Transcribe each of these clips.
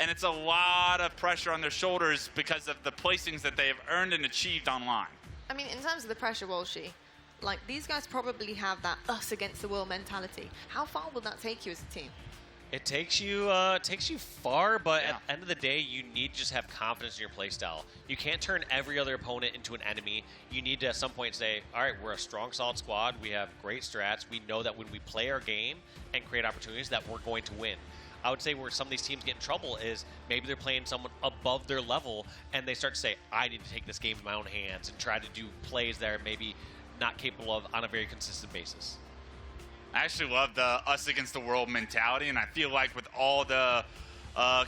and it's a lot of pressure on their shoulders because of the placings that they have earned and achieved online. I mean, in terms of the pressure, Walshy, like, these guys probably have that us against the world mentality. How far will that take you as a team? It takes you far, but at the end of the day, you need to just have confidence in your playstyle. You can't turn every other opponent into an enemy. You need to at some point say, all right, we're a strong, solid squad. We have great strats. We know that when we play our game and create opportunities that we're going to win. I would say where some of these teams get in trouble is maybe they're playing someone above their level, and they start to say, I need to take this game in my own hands and try to do plays that are maybe not capable of on a very consistent basis. I actually love the us against the world mentality, and I feel like with all the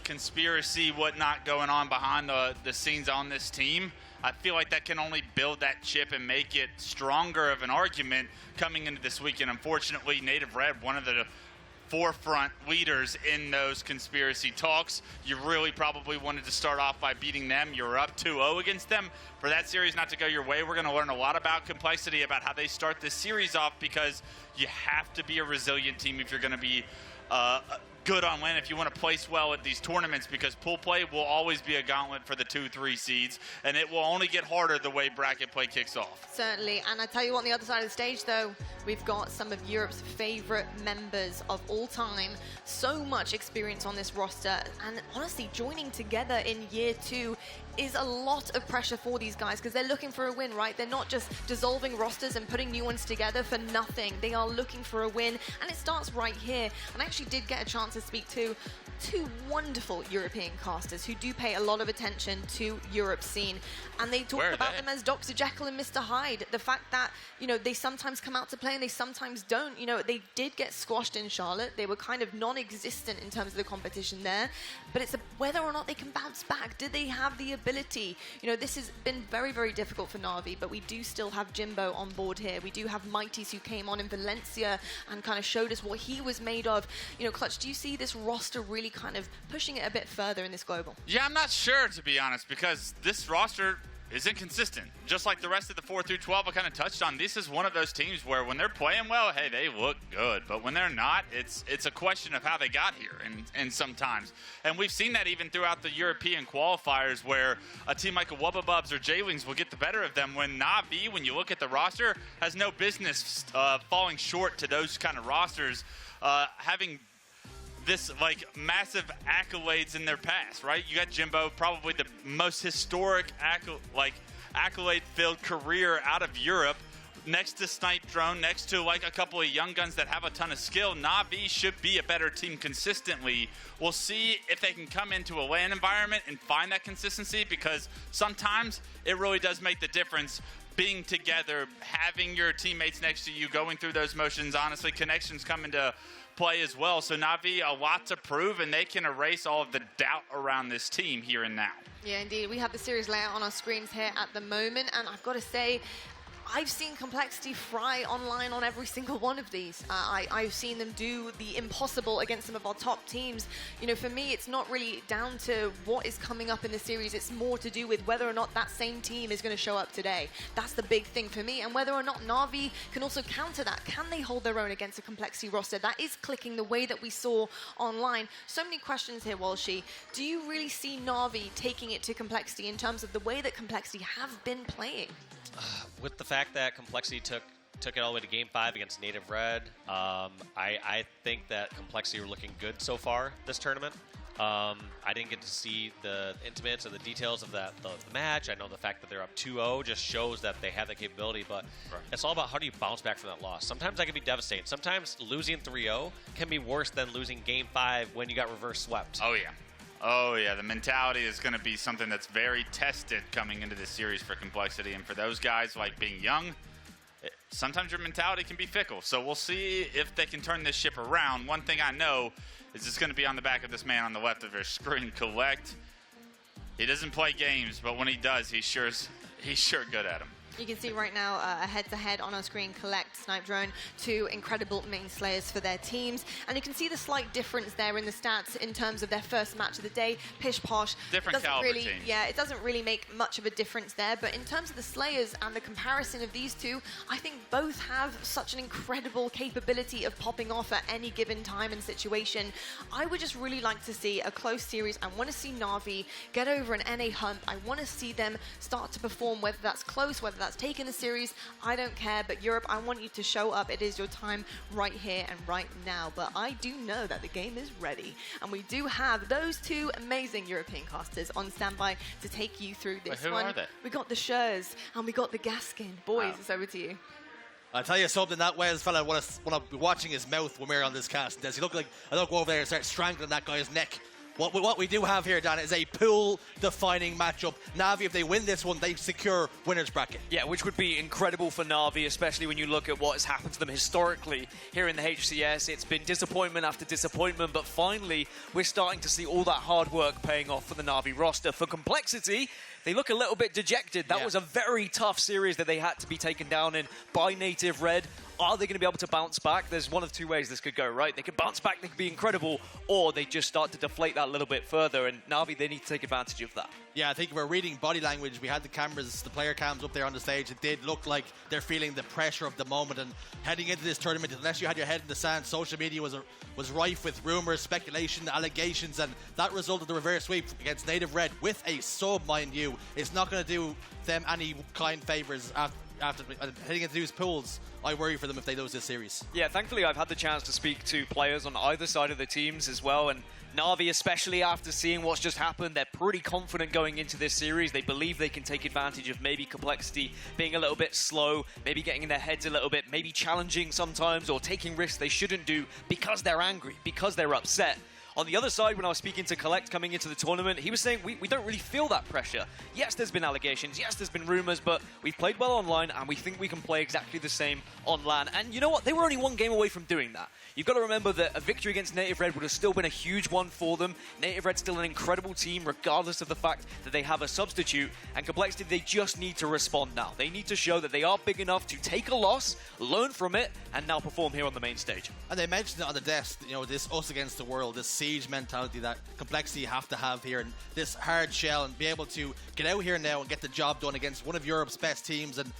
conspiracy whatnot going on behind the scenes on this team, I feel like that can only build that chip and make it stronger of an argument coming into this weekend. Unfortunately, Native Red, one of the forefront leaders in those conspiracy talks. You really probably wanted to start off by beating them. You're up 2-0 against them. For that series not to go your way, we're going to learn a lot about Complexity, about how they start this series off, because you have to be a resilient team if you're going to be good on land, if you want to place well at these tournaments, because pool play will always be a gauntlet for the 2-3 seeds, and it will only get harder the way bracket play kicks off. Certainly, and I tell you what, on the other side of the stage, though, we've got some of Europe's favorite members of all time. So much experience on this roster, and honestly, joining together in year 2 is a lot of pressure for these guys, because they're looking for a win, right? They're not just dissolving rosters and putting new ones together for nothing. They are looking for a win, and it starts right here. And I actually did get a chance to speak to 2 wonderful European casters who do pay a lot of attention to Europe's scene, and they talk about them as Dr. Jekyll and Mr. Hyde. The fact that, you know, they sometimes come out to play and they sometimes don't. You know, they did get squashed in Charlotte. They were kind of non-existent in terms of the competition there, but it's whether or not they can bounce back. Do they have the ability? You know, this has been very, very difficult for NaVi, but we do still have Jimbo on board here. We do have zMightys, who came on in Valencia and kind of showed us what he was made of. You know, Clutch, do you see this roster really kind of pushing it a bit further in this global? Yeah, I'm not sure, to be honest, because this roster is inconsistent. Just like the rest of the 4 through 12 I kind of touched on, this is one of those teams where when they're playing well, hey, they look good. But when they're not, it's a question of how they got here, and sometimes. And we've seen that even throughout the European qualifiers, where a team like a Wubba Bubs or J-Wings will get the better of them, when NaVi, when you look at the roster, has no business falling short to those kind of rosters, having this like massive accolades in their past, right? You got Jimbo, probably the most historic accolade-filled career out of Europe, next to Snipedrone, next to like a couple of young guns that have a ton of skill. NaVi should be a better team consistently. We'll see if they can come into a LAN environment and find that consistency, because sometimes it really does make the difference. Being together, having your teammates next to you, going through those motions, honestly, connections come into play as well. So NaVi, a lot to prove, and they can erase all of the doubt around this team here and now. Yeah, indeed. We have the series layout on our screens here at the moment, and I've got to say, I've seen Complexity fry online on every single one of these. I've seen them do the impossible against some of our top teams. You know, for me, it's not really down to what is coming up in the series. It's more to do with whether or not that same team is going to show up today. That's the big thing for me. And whether or not NaVi can also counter that. Can they hold their own against a Complexity roster that is clicking the way that we saw online? So many questions here, Walshy. Do you really see NaVi taking it to Complexity in terms of the way that Complexity have been playing? With the fact that Complexity took it all the way to Game 5 against Native Red, I think that Complexity were looking good so far this tournament. I didn't get to see the intimates or the details of the match. I know the fact that they're up 2-0 just shows that they have that capability, but it's all about how do you bounce back from that loss. Sometimes that can be devastating. Sometimes losing 3-0 can be worse than losing Game 5 when you got reverse swept. Oh, yeah. Oh, yeah, the mentality is going to be something that's very tested coming into this series for Complexity. And for those guys, like being young, sometimes your mentality can be fickle. So we'll see if they can turn this ship around. One thing I know is it's going to be on the back of this man on the left of your screen, Kuhlect. He doesn't play games, but when he does, he's sure good at them. You can see right now a head-to-head on our screen, Kuhlect, Snipedrone, two incredible main slayers for their teams. And you can see the slight difference there in the stats in terms of their first match of the day. Pish Posh. Different caliber teams. Yeah, it doesn't really make much of a difference there. But in terms of the slayers and the comparison of these two, I think both have such an incredible capability of popping off at any given time and situation. I would just really like to see a close series. I want to see NaVi get over an NA hump. I want to see them start to perform, whether that's close, whether that's taking the series, I don't care. But Europe, I want you to show up. It is your time right here and right now. But I do know that the game is ready. And we do have those two amazing European casters on standby to take you through this who one. are they? We got the Shurs and we got the Gaskin. Boys, it's over to you. I'll tell you something, that Wales fella, when I'll be watching his mouth when we're on this cast, does he look like I don't go over there and start strangling that guy's neck. What we do have here, Dan, is a pool-defining matchup. NaVi, if they win this one, they secure winner's bracket. Yeah, which would be incredible for NaVi, especially when you look at what has happened to them historically here in the HCS. It's been disappointment after disappointment, but finally, we're starting to see all that hard work paying off for the NaVi roster. For Complexity, they look a little bit dejected. That was a very tough series that they had to be taken down in by Native Red. Are they going to be able to bounce back? There's one of two ways this could go, right? They could bounce back, they could be incredible, or they just start to deflate that a little bit further, and NaVi, they need to take advantage of that. Yeah, I think we're reading body language. We had the cameras, the player cams up there on the stage. It did look like they're feeling the pressure of the moment, and heading into this tournament, unless you had your head in the sand, social media was rife with rumors, speculation, allegations, and that result of the reverse sweep against Native Red with a sub, mind you, is not going to do them any kind favors after heading into these pools. I worry for them if they lose this series. Yeah, thankfully I've had the chance to speak to players on either side of the teams as well, and NaVi, especially after seeing what's just happened, they're pretty confident going into this series. They believe they can take advantage of maybe Complexity being a little bit slow, maybe getting in their heads a little bit, maybe challenging sometimes or taking risks they shouldn't do because they're angry, because they're upset. On the other side, when I was speaking to Kuhlect coming into the tournament, he was saying we don't really feel that pressure. Yes, there's been allegations, yes, there's been rumors, but we've played well online and we think we can play exactly the same on LAN. And you know what? They were only one game away from doing that. You've got to remember that a victory against Native Red would have still been a huge one for them. Native Red's still an incredible team, regardless of the fact that they have a substitute. And Complexity, they just need to respond now. They need to show that they are big enough to take a loss, learn from it, and now perform here on the main stage. And they mentioned it on the desk, you know, this us against the world, this siege mentality that Complexity have to have here, and this hard shell, and be able to get out here now and get the job done against one of Europe's best teams. And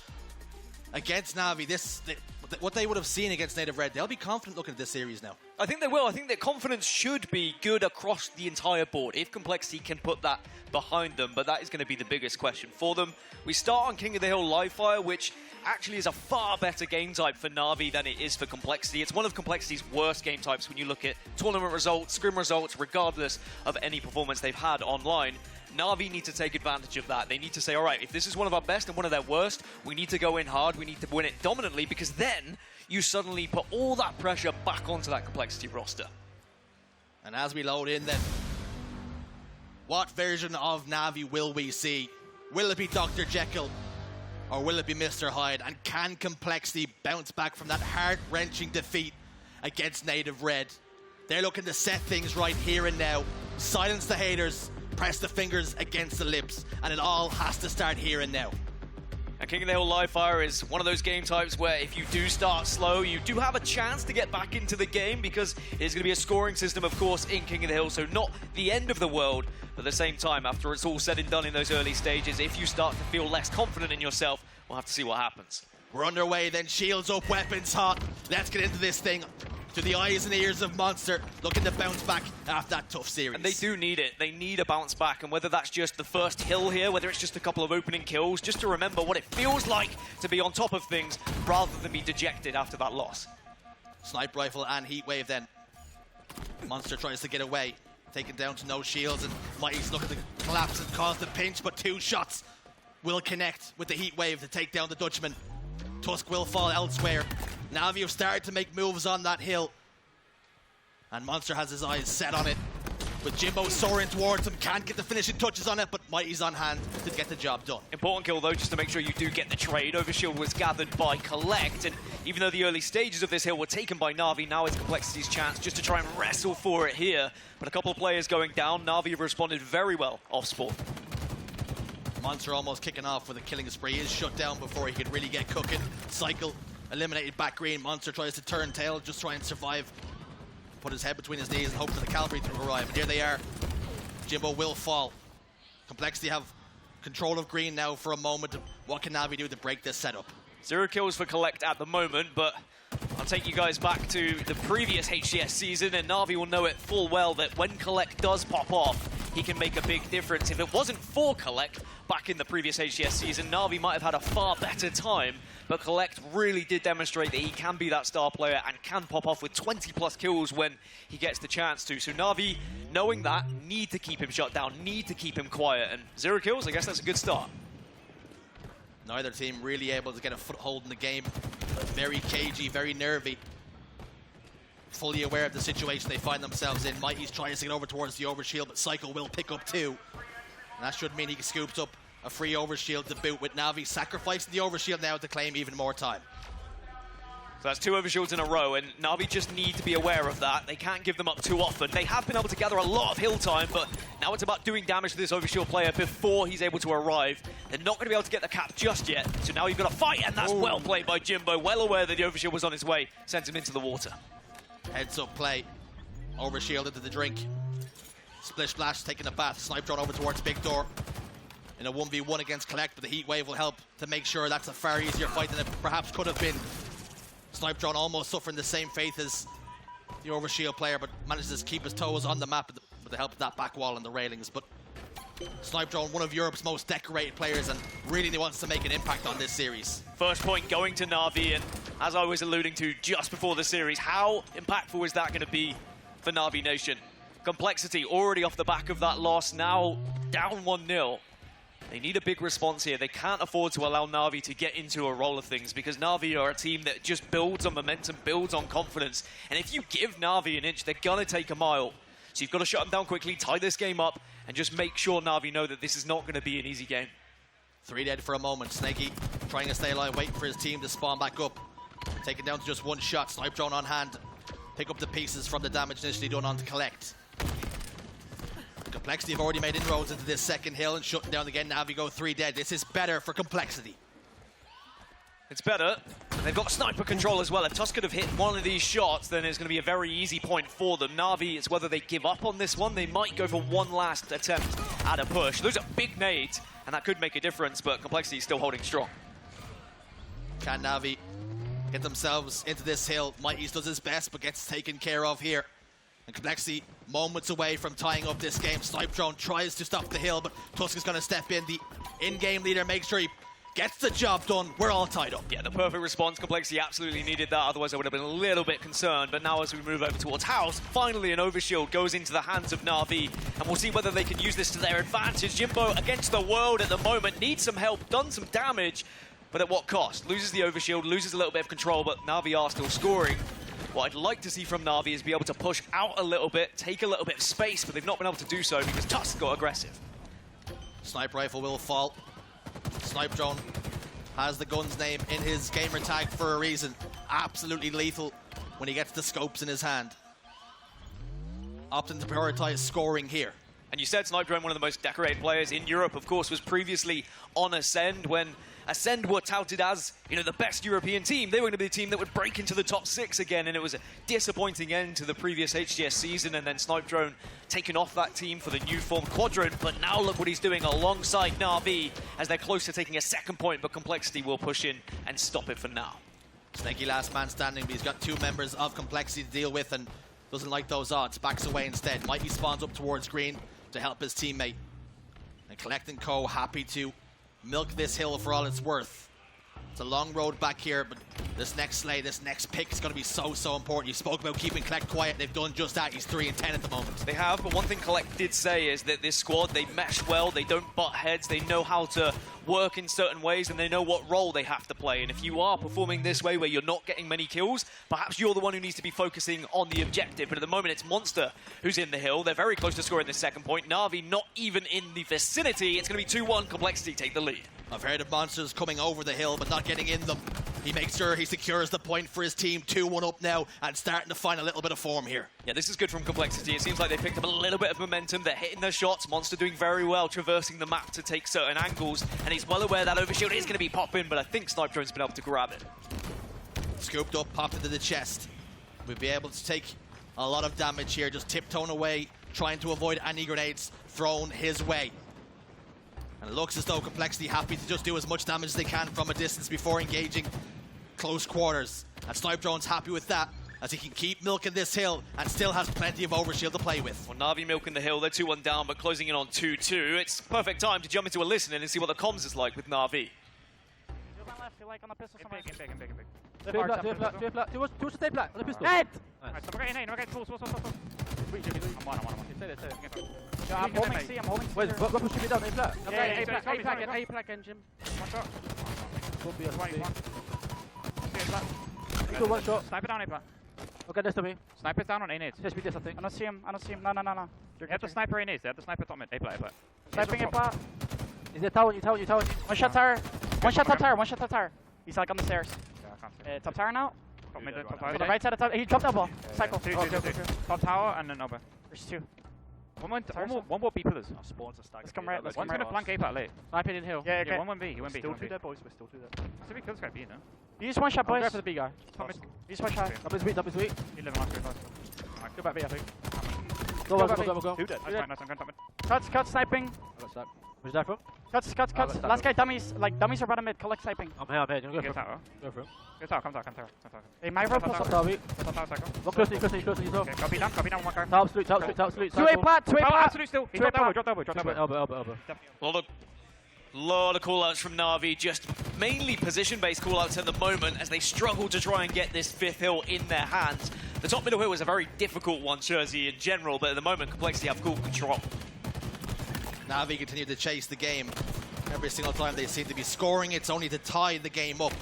against NaVi, what they would have seen against Native Red, they'll be confident looking at this series now. I think they will. I think their confidence should be good across the entire board if Complexity can put that behind them, but that is going to be the biggest question for them. We start on King of the Hill Livefire, which actually is a far better game type for NaVi than it is for Complexity. It's one of Complexity's worst game types when you look at tournament results, scrim results, regardless of any performance they've had online. NaVi need to take advantage of that. They need to say, all right, if this is one of our best and one of their worst, we need to go in hard, we need to win it dominantly, because then you suddenly put all that pressure back onto that Complexity roster. And as we load in then, what version of NaVi will we see? Will it be Dr. Jekyll or will it be Mr. Hyde? And can Complexity bounce back from that heart-wrenching defeat against Native Red? They're looking to set things right here and now, silence the haters, press the fingers against the lips, and it all has to start here and now. And King of the Hill Livefire is one of those game types where if you do start slow, you do have a chance to get back into the game, because there's going to be a scoring system, of course, in King of the Hill, so not the end of the world. But at the same time, after it's all said and done in those early stages, if you start to feel less confident in yourself, we'll have to see what happens. We're underway then, shields up, weapons hot. Let's get into this thing. To the eyes and ears of MoNsTcR, looking to bounce back after that tough series. And they do need it. They need a bounce back, and whether that's just the first hill here, whether it's just a couple of opening kills, just to remember what it feels like to be on top of things rather than be dejected after that loss. Sniper rifle and heat wave then. MoNsTcR tries to get away, taken down to no shields, and zMightys looking to collapse and cause the pinch, but two shots will connect with the heat wave to take down the Dutchman. Tusk will fall elsewhere. NaVi have started to make moves on that hill, and MoNsTcR has his eyes set on it. With Jimbo soaring towards him, can't get the finishing touches on it, but zMightys on hand to get the job done. Important kill though, just to make sure you do get the trade. Overshield was gathered by Kuhlect, and even though the early stages of this hill were taken by NaVi, now it's Complexity's chance just to try and wrestle for it here. But a couple of players going down, NaVi have responded very well off spawn. MoNsTcR almost kicking off with a killing spree. He is shut down before he could really get cooking. Cycle eliminated back green. MoNsTcR tries to turn tail, just try and survive. Put his head between his knees and hope for the cavalry to arrive. And here they are. Jimbo will fall. Complexity have control of green now for a moment. What can NaVi do to break this setup? 0 kills for Kuhlect at the moment, but I'll take you guys back to the previous HCS season, and NaVi will know it full well that when Kuhlect does pop off, he can make a big difference. If it wasn't for Kuhlect back in the previous HCS season, NaVi might have had a far better time, but Kuhlect really did demonstrate that he can be that star player and can pop off with 20+ kills when he gets the chance to. So NaVi, knowing that, need to keep him shut down, need to keep him quiet, and 0 kills, I guess that's a good start. Neither team really able to get a foothold in the game. Very cagey, very nervy. Fully aware of the situation they find themselves in. zMightys tries to get over towards the overshield, but Cycle will pick up 2. And that should mean he scoops up a free overshield to boot, with NaVi sacrificing the overshield now to claim even more time. So that's 2 overshields in a row, and NaVi just need to be aware of that. They can't give them up too often. They have been able to gather a lot of hill time, but now it's about doing damage to this overshield player before he's able to arrive. They're not going to be able to get the cap just yet, so now you've got to fight, and that's well played by Jimbo. Well aware that the overshield was on his way, sent him into the water. Heads up play. Overshield into the drink. Splish Splash taking a bath. Snipedrone over towards Big Door. In a 1v1 against Kuhlect, but the heat wave will help to make sure that's a far easier fight than it perhaps could have been. Snipedrone almost suffering the same fate as the overshield player, but manages to keep his toes on the map with the help of that back wall and the railings. But Snipedrone, one of Europe's most decorated players, and really wants to make an impact on this series. First point going to NaVi, and as I was alluding to just before the series, how impactful is that going to be for NaVi Nation? Complexity already off the back of that loss, now down 1-0. They need a big response here. They can't afford to allow NaVi to get into a roll of things, because NaVi are a team that just builds on momentum, builds on confidence. And if you give NaVi an inch, they're going to take a mile. So you've got to shut them down quickly, tie this game up, and just make sure NaVi know that this is not going to be an easy game. 3 dead for a moment. Snakey trying to stay alive, waiting for his team to spawn back up. Taken down to just 1 shot. Snipedrone on hand. Pick up the pieces from the damage initially done on to Kuhlect. Complexity have already made inroads into this second hill and shutting down again. NaVi go 3 dead. This is better for Complexity. It's better. And they've got sniper control as well. If Tusk could have hit one of these shots, then it's going to be a very easy point for them. NaVi, it's whether they give up on this one. They might go for one last attempt at a push. Those are big nades, and that could make a difference, but Complexity is still holding strong. Can NaVi get themselves into this hill? zMightys does his best, but gets taken care of here. And Complexity moments away from tying up this game. Snipedrone tries to stop the hill, but Tusk is going to step in. The in-game leader makes sure he gets the job done. We're all tied up. Yeah, the perfect response. Complexity absolutely needed that. Otherwise, I would have been a little bit concerned. But now as we move over towards House, finally an overshield goes into the hands of NaVi. And we'll see whether they can use this to their advantage. Jimbo against the world at the moment. Needs some help, done some damage. But at what cost? Loses the overshield, loses a little bit of control, but NaVi are still scoring. What I'd like to see from NaVi is be able to push out a little bit, take a little bit of space, but they've not been able to do so because Tusk got aggressive. Sniper rifle will fall. Snipedrone has the gun's name in his gamer tag for a reason. Absolutely lethal when he gets the scopes in his hand. Opting to prioritize scoring here. And you said Snipedrone, one of the most decorated players in Europe, of course, was previously on Ascend when Ascend were touted as, you know, the best European team. They were going to be the team that would break into the top 6 again, and it was a disappointing end to the previous HCS season, and then Snipedrone taken off that team for the new form Quadrant, but now look what he's doing alongside NaVi as they're close to taking a second point, but Complexity will push in and stop it for now. Snakey last man standing, but he's got 2 members of Complexity to deal with and doesn't like those odds. Backs away instead. zMightys spawns up towards green to help his teammate. And Kuhlect and co happy to milk this hill for all it's worth. It's a long road back here, but this next slay, this next pick is going to be so important. You spoke about keeping Kuhlect quiet. They've done just that. He's 3 and 10 at the moment. They have, but one thing Kuhlect did say is that this squad, they mesh well, they don't butt heads, they know how to work in certain ways, and they know what role they have to play. And if you are performing this way where you're not getting many kills, perhaps you're the one who needs to be focusing on the objective. But at the moment, it's MoNsTcR who's in the hill. They're very close to scoring this second point. NaVi not even in the vicinity. It's going to be 2-1. Complexity take the lead. I've heard of monsters coming over the hill, but not getting in them. He makes sure he secures the point for his team. 2-1 up now and starting to find a little bit of form here. Yeah, this is good from Complexity. It seems like they picked up a little bit of momentum. They're hitting their shots. MoNsTcR doing very well, traversing the map to take certain angles. And he's well aware that overshield is going to be popping, but I think Snipedrone's been able to grab it. Scooped up, popped into the chest. We'll be able to take a lot of damage here, just tiptoeing away, trying to avoid any grenades thrown his way. And it looks as though Complexity happy to just do as much damage as they can from a distance before engaging close quarters. And Snipedrone's happy with that, as he can keep milking this hill and still has plenty of overshield to play with. Well, NaVi milking the hill. They're 2-1 down, but closing in on 2-2. It's perfect time to jump into a listening and see what the comms is like with NaVi. Like on the pistol somewhere. In big. Two flat. Two stay flat on the pistol. Alright, so we're getting in, full. I'm one. I'm holding C, I'm holding C. Wait, what push me down? A flat. Yeah, A flat and Jim. One shot. Don't be a 21. One shot. Sniper down A plat. Okay, next to me. Sniper's down on A nades. Just I think. I don't see him. No. They have the sniper A nades. They have the sniper top mid. A plat. Sniping A plat. Is it tower? You tower. One shot tower. One shot top tower. He's like on the stairs. Yeah, I can't see. Top tower now. Top mid, top tower. On the right side of tower. He dropped elbow. Cycle. Two. Top tower and then over. There's two. One more B pillars. Let's come right. One's gonna flank A plat late. Sniping in hill. Yeah, okay. One B. He went B. Still two there, boys. We're still two there. So we kills got B, no? You just one shot, boys. Go for the B guy. Use one shot. Up his weak. He live on us. Go back B, I think. Go. Two dead. Nice, I'm going top mid. Cuts, sniping. Where's that from? Cuts. Last guy, dummies. Like, dummies are bottom mid. Collect sniping. I'm here. You Go tower. Go for him. Go tower, come tower. Hey, my rope plus Top tower. top tower cycle. Look closely. Okay, copy down, one car. Top salute. Two A plat. Absolute still. He dropped elbow. Elbow. Lot of callouts from NaVi, just mainly position-based callouts at the moment as they struggle to try and get this fifth hill in their hands. The top middle hill was a very difficult one, Jersey in general, but at the moment, Complexity have full control. NaVi continue to chase the game. Every single time they seem to be scoring, it's only to tie the game up.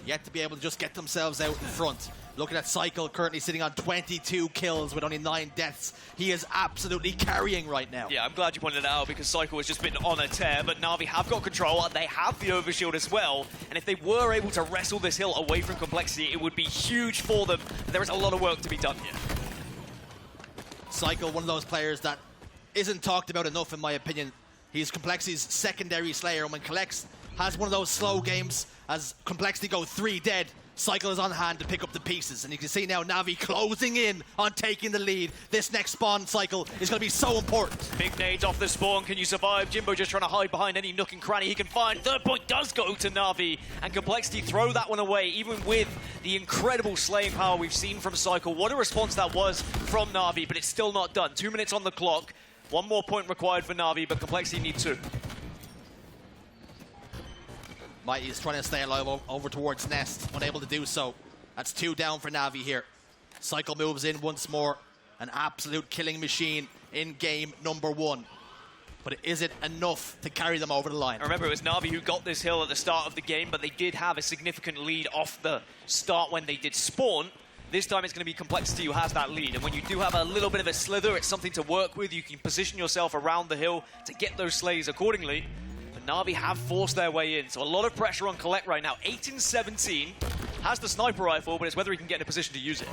Yet to be able to just get themselves out in front. Looking at Cycle, currently sitting on 22 kills with only 9 deaths. He is absolutely carrying right now. Yeah, I'm glad you pointed it out because Cycle has just been on a tear, but NaVi have got control and they have the overshield as well. And if they were able to wrestle this hill away from Complexity, it would be huge for them. But there is a lot of work to be done here. Cycle, one of those players that isn't talked about enough in my opinion. He's Complexity's secondary slayer, and when Kuhlect has one of those slow games, as Complexity go 3 dead, Cycle is on hand to pick up the pieces. And you can see now NaVi closing in on taking the lead. This next spawn cycle is going to be so important. Big nades off the spawn. Can you survive? Jimbo just trying to hide behind any nook and cranny he can find. Third point does go to NaVi, and Complexity throw that one away, even with the incredible slaying power we've seen from Cycle. What a response that was from NaVi, but it's still not done. 2 minutes on the clock. One more point required for NaVi, but Complexity need 2. Mighty is trying to stay alive over towards Nest, unable to do so. That's 2 down for NaVi here. Cycle moves in once more. An absolute killing machine in game number 1. But is it enough to carry them over the line? Remember, it was NaVi who got this hill at the start of the game, but they did have a significant lead off the start when they did spawn. This time it's going to be Complexity who has that lead. And when you do have a little bit of a slither, it's something to work with. You can position yourself around the hill to get those slays accordingly. But NaVi have forced their way in. So a lot of pressure on Kuhlect right now. 18-17. Has the sniper rifle, but it's whether he can get in a position to use it.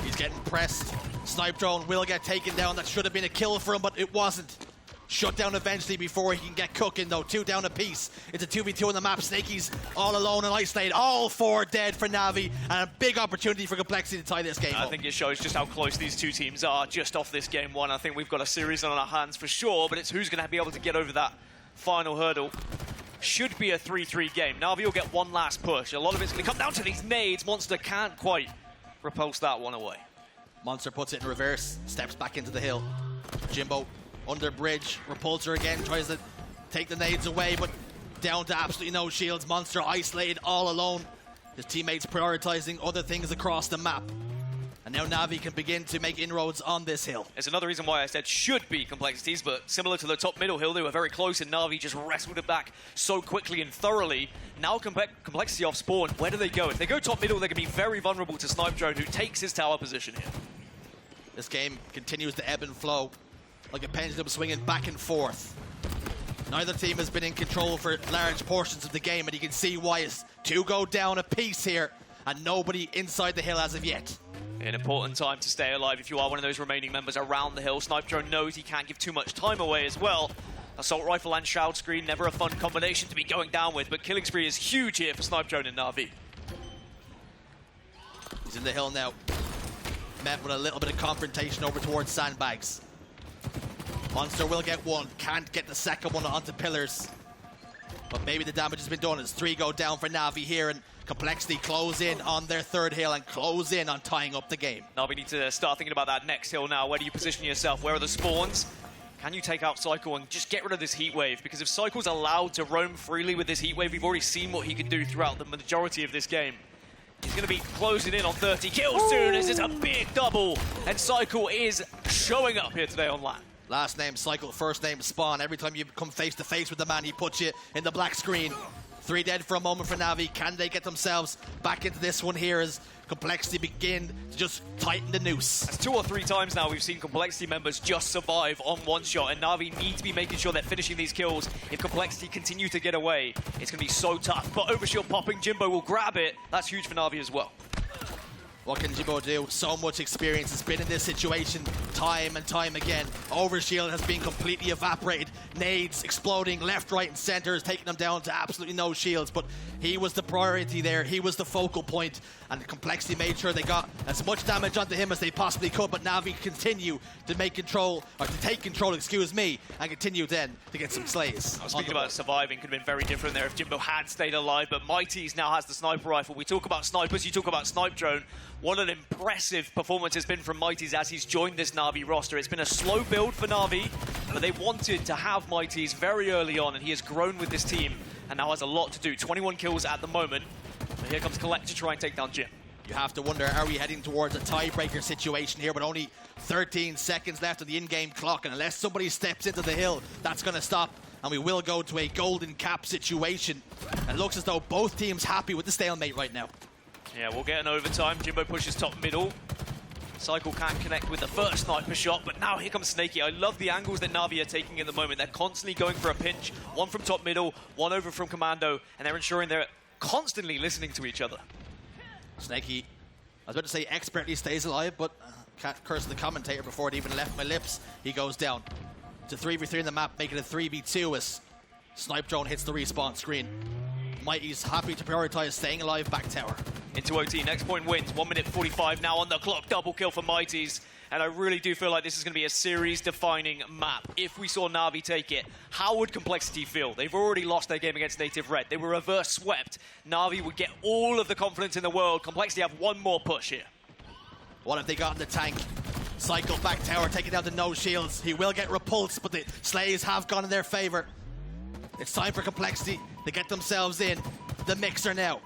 He's getting pressed. Snipedrone will get taken down. That should have been a kill for him, but it wasn't. Shut down eventually before he can get cooking, though. 2 down apiece. It's a 2v2 on the map. Snakey's all alone and isolated. All 4 dead for NaVi, and a big opportunity for Complexity to tie this game up. I think it shows just how close these two teams are just off this game 1. I think we've got a series on our hands for sure, but it's who's going to be able to get over that final hurdle. Should be a 3-3 game. NaVi will get one last push. A lot of it's going to come down to these nades. MoNsTcR can't quite repulse that one away. MoNsTcR puts it in reverse, steps back into the hill. Jimbo under bridge, repulsor again, tries to take the nades away, but down to absolutely no shields. MoNsTcR isolated all alone. His teammates prioritizing other things across the map. And now NaVi can begin to make inroads on this hill. There's another reason why I said should be Complexities, but similar to the top middle hill, they were very close and NaVi just wrestled it back so quickly and thoroughly. Now Complexity off spawn, where do they go? If they go top middle, they're going to be very vulnerable to Snipedrone, who takes his tower position here. This game continues to ebb and flow like a pendulum swinging back and forth. Neither team has been in control for large portions of the game, and you can see why. It's 2 go down a piece here, and nobody inside the hill as of yet. An important time to stay alive if you are one of those remaining members around the hill. Snipedrone knows he can't give too much time away as well. Assault Rifle and Shroud Screen, never a fun combination to be going down with, but Killing Spree is huge here for Snipedrone and NaVi. He's in the hill now. Met with a little bit of confrontation over towards Sandbags. MoNsTcR will get one, can't get the second one onto pillars. But maybe the damage has been done as 3 go down for NaVi here, and Complexity close in on their third hill and close in on tying up the game. NaVi need to start thinking about that next hill now. Where do you position yourself? Where are the spawns? Can you take out Cycle and just get rid of this heat wave? Because if Cycle's allowed to roam freely with this heat wave, we've already seen what he can do throughout the majority of this game. He's going to be closing in on 30 kills soon as it's a big double. And Cycle is showing up here today on LAN. Last name Cycle, first name Spawn. Every time you come face to face with the man, he puts you in the black screen. 3 dead for a moment for NaVi. Can they get themselves back into this one here as Complexity begin to just tighten the noose? That's 2 or 3 times now we've seen Complexity members just survive on one shot, and NaVi need to be making sure they're finishing these kills. If Complexity continue to get away, it's going to be so tough. But Overshield popping, Jimbo will grab it. That's huge for NaVi as well. What can Jimbo do? So much experience. Has been in this situation time and time again. Overshield has been completely evaporated. Nades exploding left, right, and center, is taking them down to absolutely no shields. But he was the priority there. He was the focal point. And Complexity made sure they got as much damage onto him as they possibly could. But NaVi continue to make control, or to take control, excuse me, and continue then to get some slays. I was speaking about surviving. Could have been very different there if Jimbo had stayed alive. But zMightys now has the sniper rifle. We talk about snipers, you talk about Snipedrone. What an impressive performance has been from zMightys as he's joined this NaVi roster. It's been a slow build for NaVi, but they wanted to have zMightys very early on, and he has grown with this team and now has a lot to do. 21 kills at the moment. But here comes Kuhlect to try and take down Jim. You have to wonder, are we heading towards a tiebreaker situation here with only 13 seconds left on the in-game clock? And unless somebody steps into the hill, that's going to stop. And we will go to a golden cap situation. It looks as though both teams happy with the stalemate right now. Yeah, we'll get an overtime. Jimbo pushes top middle. Cycle can't connect with the first sniper shot, but now here comes Snakey. I love the angles that NaVi are taking at the moment. They're constantly going for a pinch. One from top middle, one over from Commando, and they're ensuring they're constantly listening to each other. Snakey, I was about to say expertly stays alive, but can't curse the commentator before it even left my lips. He goes down. It's a 3v3 in the map, making it a 3v2 as Snipedrone hits the respawn screen. zMightys happy to prioritize staying alive back tower. Into OT, next point wins. 1 minute 45 now on the clock. Double kill for zMightys. And I really do feel like this is going to be a series-defining map. If we saw NaVi take it, how would Complexity feel? They've already lost their game against Native Red. They were reverse swept. NaVi would get all of the confidence in the world. Complexity have one more push here. What have they got in the tank? Cycle back tower, taking down the no shields. He will get repulsed, but the slays have gone in their favor. It's time for Complexity to get themselves in the mixer now.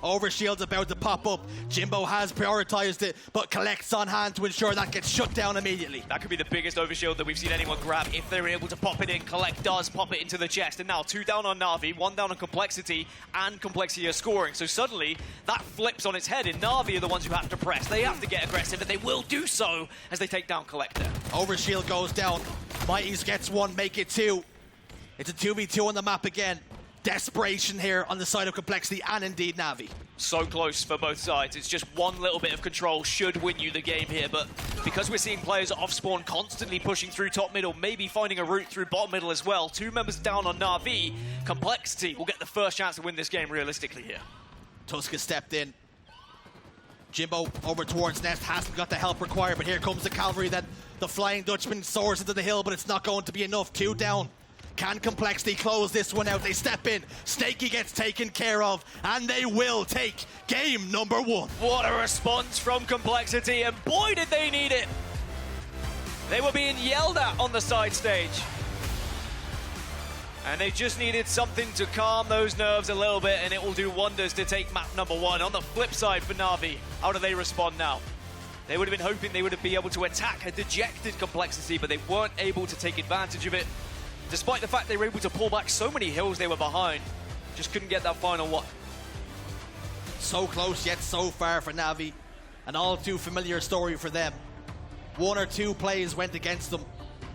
Overshield's about to pop up. Jimbo has prioritized it, but Kuhlect's on hand to ensure that gets shut down immediately. That could be the biggest overshield that we've seen anyone grab if they're able to pop it in. Kuhlect does pop it into the chest, and now 2 down on NaVi, 1 down on Complexity, and Complexity are scoring. So suddenly, that flips on its head, and NaVi are the ones who have to press. They have to get aggressive, and they will do so as they take down Kuhlect there. Overshield goes down. zMightys gets 1, make it 2. It's a 2v2 on the map again. Desperation here on the side of Complexity and indeed NaVi. So close for both sides. It's just one little bit of control should win you the game here, but because we're seeing players off spawn constantly pushing through top middle, maybe finding a route through bottom middle as well. 2 members down on NaVi. Complexity will get the first chance to win this game realistically here. Tusk has stepped in. Jimbo over towards Nest, hasn't got the help required, but here comes the cavalry. Then the Flying Dutchman soars into the hill, but it's not going to be enough. 2 down. Can Complexity close this one out? They step in. Snakey gets taken care of, and they will take game number 1. What a response from Complexity, and boy did they need it. They were being yelled at on the side stage. And they just needed something to calm those nerves a little bit, and it will do wonders to take map number 1. On the flip side for NaVi, how do they respond now? They would have been hoping they would be able to attack a dejected Complexity, but they weren't able to take advantage of it. Despite the fact they were able to pull back so many hills they were behind, just couldn't get that final one. So close yet so far for NaVi. An all too familiar story for them. 1 or 2 plays went against them.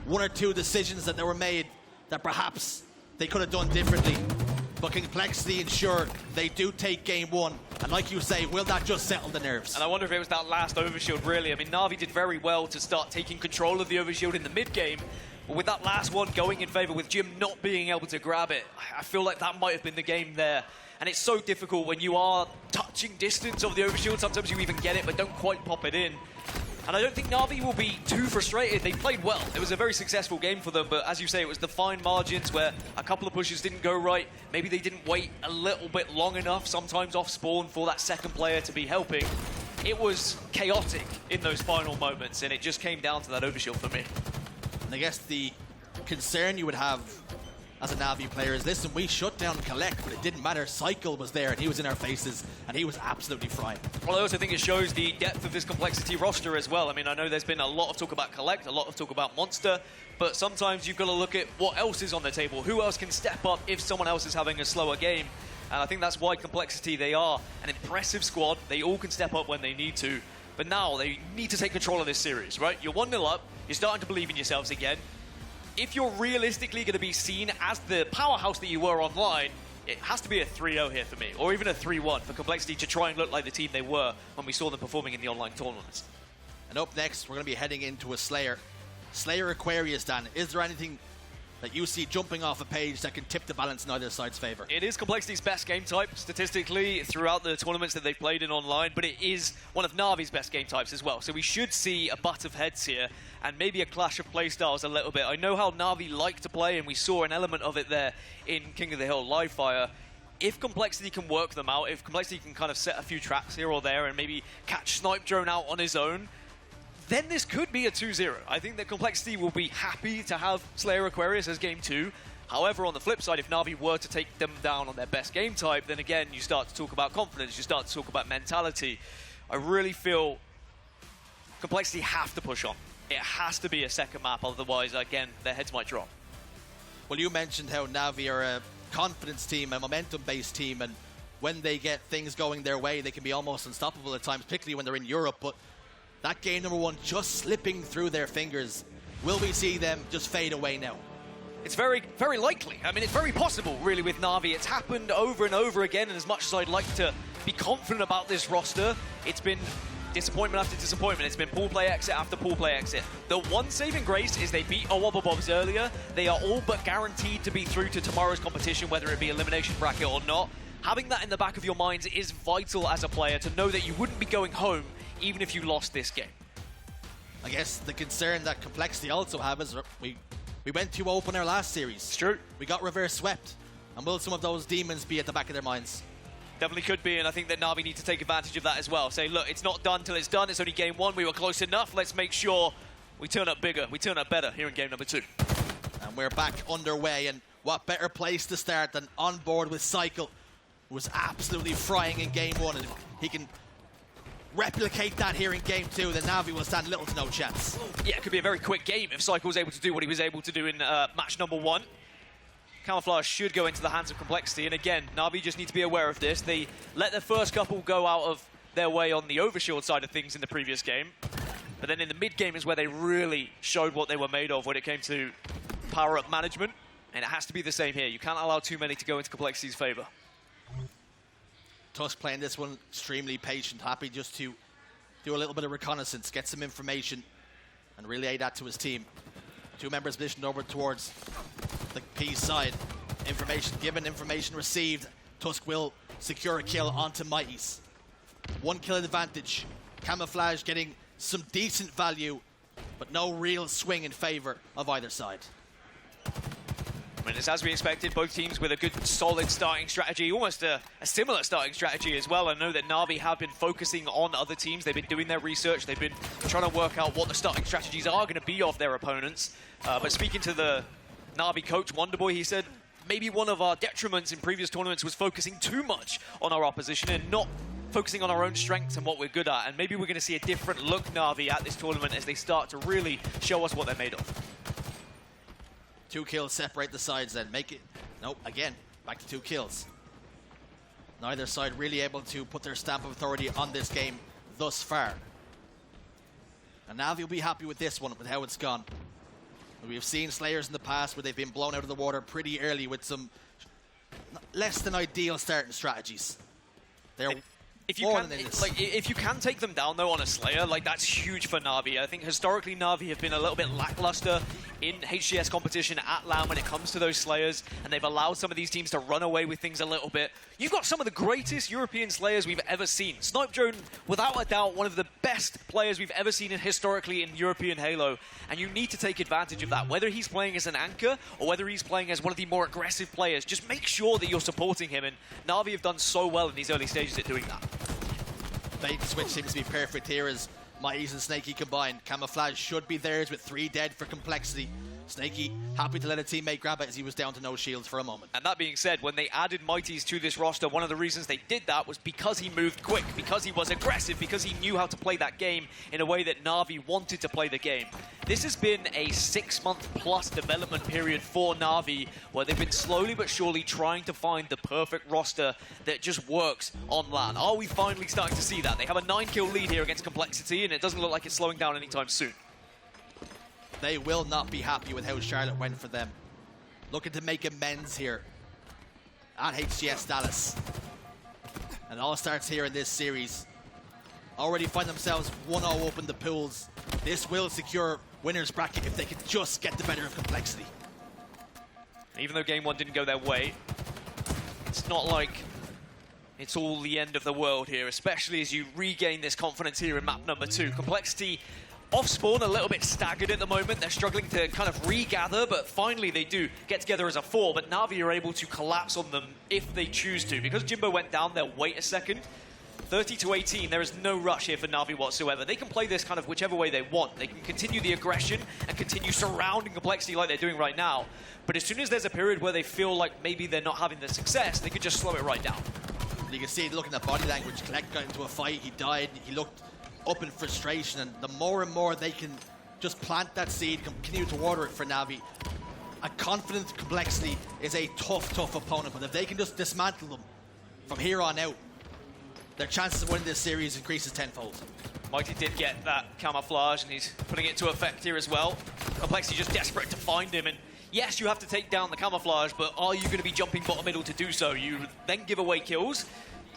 1 or 2 decisions that they were made that perhaps they could have done differently. But Complexity ensure they do take game one. And like you say, will that just settle the nerves? And I wonder if it was that last overshield, really. I mean, NaVi did very well to start taking control of the overshield in the mid-game. But with that last one going in favor, with Jim not being able to grab it, I feel like that might have been the game there. And it's so difficult when you are touching distance of the overshield. Sometimes you even get it, but don't quite pop it in. And I don't think NaVi will be too frustrated. They played well. It was a very successful game for them, but as you say, it was the fine margins where a couple of pushes didn't go right. Maybe they didn't wait a little bit long enough, sometimes off spawn, for that second player to be helping. It was chaotic in those final moments, and it just came down to that overshield for me. And I guess the concern you would have as a NaVi player is, listen, we shut down Kuhlect, but it didn't matter. Cycle was there, and he was in our faces, and he was absolutely frying. Well, I also think it shows the depth of this Complexity roster as well. I mean, I know there's been a lot of talk about Kuhlect, a lot of talk about MoNsTcR, but sometimes you've got to look at what else is on the table. Who else can step up if someone else is having a slower game? And I think that's why Complexity, they are an impressive squad. They all can step up when they need to. But now they need to take control of this series, right? You're 1-0 up. You're starting to believe in yourselves again. If you're realistically going to be seen as the powerhouse that you were online, it has to be a 3-0 here for me, or even a 3-1 for Complexity to try and look like the team they were when we saw them performing in the online tournaments. And up next, we're going to be heading into a Slayer. Slayer Aquarius, Dan. Is there anything that you see jumping off a page that can tip the balance in either side's favor? It is Complexity's best game type, statistically, throughout the tournaments that they've played in online, but it is one of NaVi's best game types as well. So we should see a butt of heads here, and maybe a clash of playstyles a little bit. I know how NaVi like to play, and we saw an element of it there in King of the Hill Livefire. If Complexity can work them out, if Complexity can kind of set a few traps here or there and maybe catch Snipedrone out on his own, then this could be a 2-0. I think that Complexity will be happy to have Slayer Aquarius as game 2. However, on the flip side, if NaVi were to take them down on their best game type, then again, you start to talk about confidence, you start to talk about mentality. I really feel Complexity have to push on. It has to be a second map, otherwise, again, their heads might drop. Well, you mentioned how NaVi are a confidence team, a momentum-based team, and when they get things going their way, they can be almost unstoppable at times, particularly when they're in Europe, but that game number 1 just slipping through their fingers. Will we see them just fade away now? It's very, very likely. I mean, it's very possible, really, with NaVi. It's happened over and over again, and as much as I'd like to be confident about this roster, it's been disappointment after disappointment. It's been pool play exit after pool play exit. The one saving grace is they beat Owobabobs earlier. They are all but guaranteed to be through to tomorrow's competition, whether it be elimination bracket or not. Having that in the back of your minds is vital as a player to know that you wouldn't be going home even if you lost this game. I guess the concern that Complexity also have is we went too open our last series. It's true. We got reverse swept. And will some of those demons be at the back of their minds? Definitely could be, and I think that NaVi need to take advantage of that as well. Say, look, it's not done till it's done. It's only game 1. We were close enough. Let's make sure we turn up bigger. We turn up better here in game number 2. And we're back underway, and what better place to start than on board with Cycle, who was absolutely frying in game 1, and he can replicate that here in game 2, then NaVi will stand little to no chance. Yeah, it could be a very quick game if Cycle was able to do what he was able to do in match number 1. Camouflage should go into the hands of Complexity, and again, NaVi just need to be aware of this. They let their first couple go out of their way on the overshield side of things in the previous game, but then in the mid-game is where they really showed what they were made of when it came to power-up management, and it has to be the same here. You can't allow too many to go into Complexity's favor. Tusk playing this one extremely patient, happy just to do a little bit of reconnaissance, get some information, and relay that to his team. 2 members positioned over towards the P side. Information given, information received. Tusk will secure a kill onto zMightys. 1 kill advantage. Camouflage getting some decent value, but no real swing in favor of either side. I mean, it's as we expected, both teams with a good, solid starting strategy, almost a similar starting strategy as well. I know that NaVi have been focusing on other teams. They've been doing their research. They've been trying to work out what the starting strategies are going to be of their opponents. But speaking to the NaVi coach, Wonderboy, he said maybe one of our detriments in previous tournaments was focusing too much on our opposition and not focusing on our own strengths and what we're good at. And maybe we're going to see a different look NaVi at this tournament as they start to really show us what they're made of. 2 kills separate the sides then. Make it... Nope, again, back to 2 kills. Neither side really able to put their stamp of authority on this game thus far. And NaVi will be happy with this one, with how it's gone. We've seen Slayers in the past where they've been blown out of the water pretty early with some less than ideal starting strategies. They're if you can take them down though on a Slayer, like that's huge for NaVi. I think historically NaVi have been a little bit lackluster in HCS competition at LAN when it comes to those Slayers, and they've allowed some of these teams to run away with things a little bit. You've got some of the greatest European Slayers we've ever seen. Snipedrone, without a doubt, one of the best players we've ever seen historically in European Halo, and you need to take advantage of that. Whether he's playing as an anchor or whether he's playing as one of the more aggressive players, just make sure that you're supporting him, and NaVi have done so well in these early stages at doing that. Bait switch seems to be perfect here as MoNsTcR and Snakey combined. Camouflage should be theirs with 3 dead for complexity. Snakey happy to let a teammate grab it as he was down to no shields for a moment. And that being said, when they added zMightys to this roster, one of the reasons they did that was because he moved quick, because he was aggressive, because he knew how to play that game in a way that NaVi wanted to play the game. This has been a 6-month-plus development period for NaVi, where they've been slowly but surely trying to find the perfect roster that just works on LAN. Are we finally starting to see that? They have a 9-kill lead here against Complexity, and it doesn't look like it's slowing down anytime soon. They will not be happy with how Charlotte went for them. Looking to make amends here at HCS Dallas. And it all starts here in this series. Already find themselves 1-0 up in the pools. This will secure winner's bracket if they can just get the better of Complexity. Even though game 1 didn't go their way, it's not like it's all the end of the world here, especially as you regain this confidence here in map number 2. Complexity off spawn a little bit staggered at the moment. They're struggling to kind of regather, but finally they do get together as a 4. But NaVi are able to collapse on them if they choose to. Because Jimbo went down, they'll wait a second. 30-18, there is no rush here for NaVi whatsoever. They can play this kind of whichever way they want. They can continue the aggression and continue surrounding Complexity like they're doing right now. But as soon as there's a period where they feel like maybe they're not having the success, they could just slow it right down. You can see, looking at body language, Kuhlect got into a fight, he died, he looked up in frustration, and the more and more they can just plant that seed, continue to water it for NaVi. A confident Complexity is a tough opponent, but if they can just dismantle them from here on out, their chances of winning this series increases tenfold. Mighty did get that camouflage, and he's putting it to effect here as well. Complexity just desperate to find him, and yes, you have to take down the camouflage, but are you going to be jumping bottom middle to do so? You then give away kills.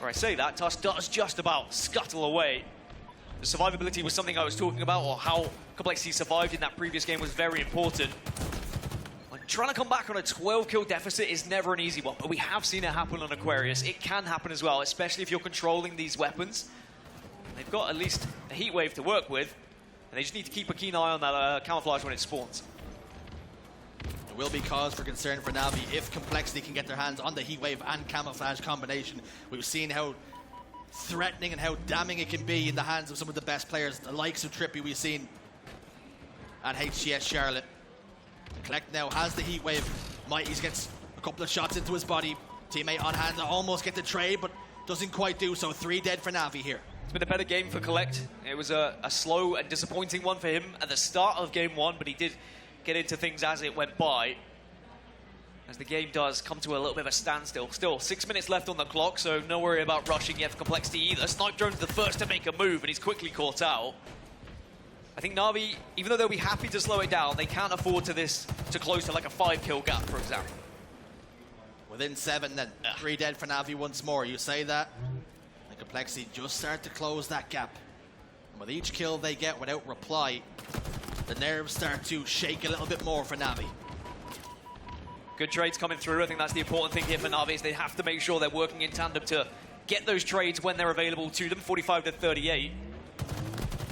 Or I say that, Tusk does just about scuttle away. The survivability was something I was talking about, or how Complexity survived in that previous game was very important. When trying to come back on a 12-kill deficit is never an easy one, but we have seen it happen on Aquarius. It can happen as well, especially if you're controlling these weapons. They've got at least a heat wave to work with, and they just need to keep a keen eye on that camouflage when it spawns. There will be cause for concern for NaVi if Complexity can get their hands on the heat wave and camouflage combination. We've seen how threatening and how damning it can be in the hands of some of the best players, the likes of Trippy we've seen at HCS Charlotte. Kuhlect now has the heat wave. zMightys gets a couple of shots into his body. Teammate on hand to almost get the trade, but doesn't quite do so. 3 dead for NaVi here. It's been a better game for Kuhlect. It was a slow and disappointing one for him at the start of game 1, but he did get into things as it went by. As the game does come to a little bit of a standstill. Still, 6 minutes left on the clock, so no worry about rushing yet for Complexity either. Snipedrone's the first to make a move, and he's quickly caught out. I think NaVi, even though they'll be happy to slow it down, they can't afford to close to like a 5-kill gap, for example. Within 7 then. 3 dead for NaVi once more. You say that, and Complexity just start to close that gap. And with each kill they get without reply, the nerves start to shake a little bit more for NaVi. Good trades coming through. I think that's the important thing here for NaVi, is they have to make sure they're working in tandem to get those trades when they're available to them. 45-38.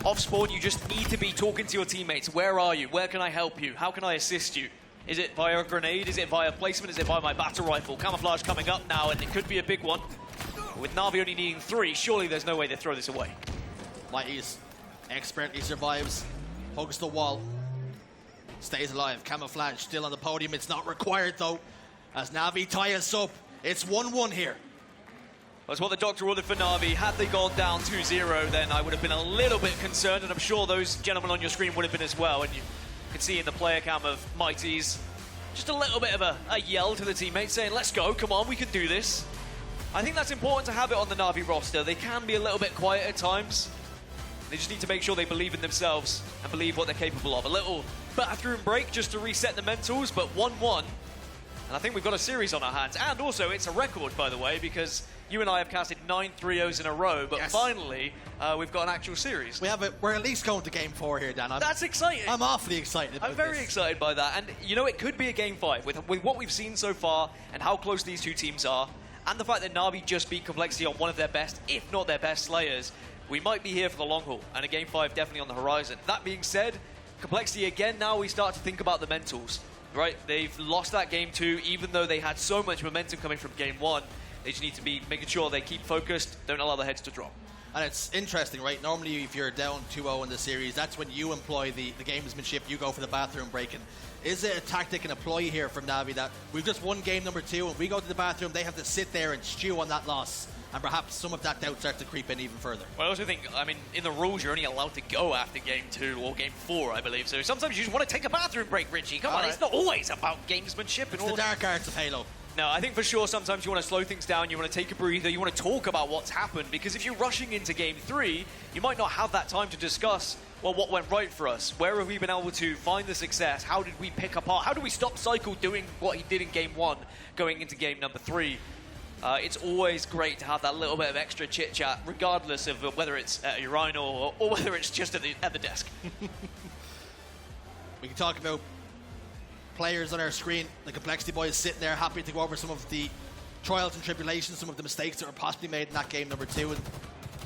Off spawn, you just need to be talking to your teammates. Where are you? Where can I help you? How can I assist you? Is it via a grenade? Is it via placement? Is it via my battle rifle? Camouflage coming up now, and it could be a big one. With NaVi only needing 3, surely there's no way they throw this away. MoNsTcR expertly survives, hugs the wall, stays alive. Camouflage still on the podium. It's not required though, as NaVi tie us up. It's 1-1 here. That's what the doctor ordered for NaVi. Had they gone down 2-0, then I would have been a little bit concerned, and I'm sure those gentlemen on your screen would have been as well. And you can see in the player cam of zMightys just a little bit of a yell to the teammates saying, let's go, come on, we can do this. I think that's important to have it on the NaVi roster. They can be a little bit quiet at times. They just need to make sure they believe in themselves and believe what they're capable of. A little bathroom break just to reset the mentals, but 1-1. And I think we've got a series on our hands. And also, it's a record, by the way, because you and I have casted 9 3-0s in a row, but finally, we've got an actual series. We're at least going to Game 4 here, Dan. That's exciting. I'm awfully excited about I'm very excited by that. And, you know, it could be a Game 5 with what we've seen so far and how close these two teams are, and the fact that NaVi just beat Complexity on one of their best, if not their best, Slayers. We might be here for the long haul, and a Game 5 definitely on the horizon. That being said, Complexity, again, now we start to think about the mentals. Right, they've lost that Game 2, even though they had so much momentum coming from Game 1. They just need to be making sure they keep focused, don't allow the heads to drop. And it's interesting, right? Normally, if you're down 2-0 in the series, that's when you employ the gamesmanship, you go for the bathroom break. And is it a tactic and a ploy here from NaVi that we've just won game number 2, and we go to the bathroom, they have to sit there and stew on that loss? And perhaps some of that doubt starts to creep in even further. Well, I also think, I mean, in the rules, you're only allowed to go after Game 2 or Game 4, I believe. So sometimes you just want to take a bathroom break, Richie. Come on, it's not always about gamesmanship. It's the dark arts of Halo. No, I think for sure sometimes you want to slow things down, you want to take a breather, you want to talk about what's happened, because if you're rushing into Game 3, you might not have that time to discuss, well, what went right for us? Where have we been able to find the success? How did we pick apart? How do we stop Cycle doing what he did in Game 1 going into Game number 3? It's always great to have that little bit of extra chit-chat, regardless of whether it's at a urinal or whether it's just at the desk. We can talk about players on our screen. The Complexity boys sitting there happy to go over some of the trials and tribulations, some of the mistakes that were possibly made in that Game number 2. And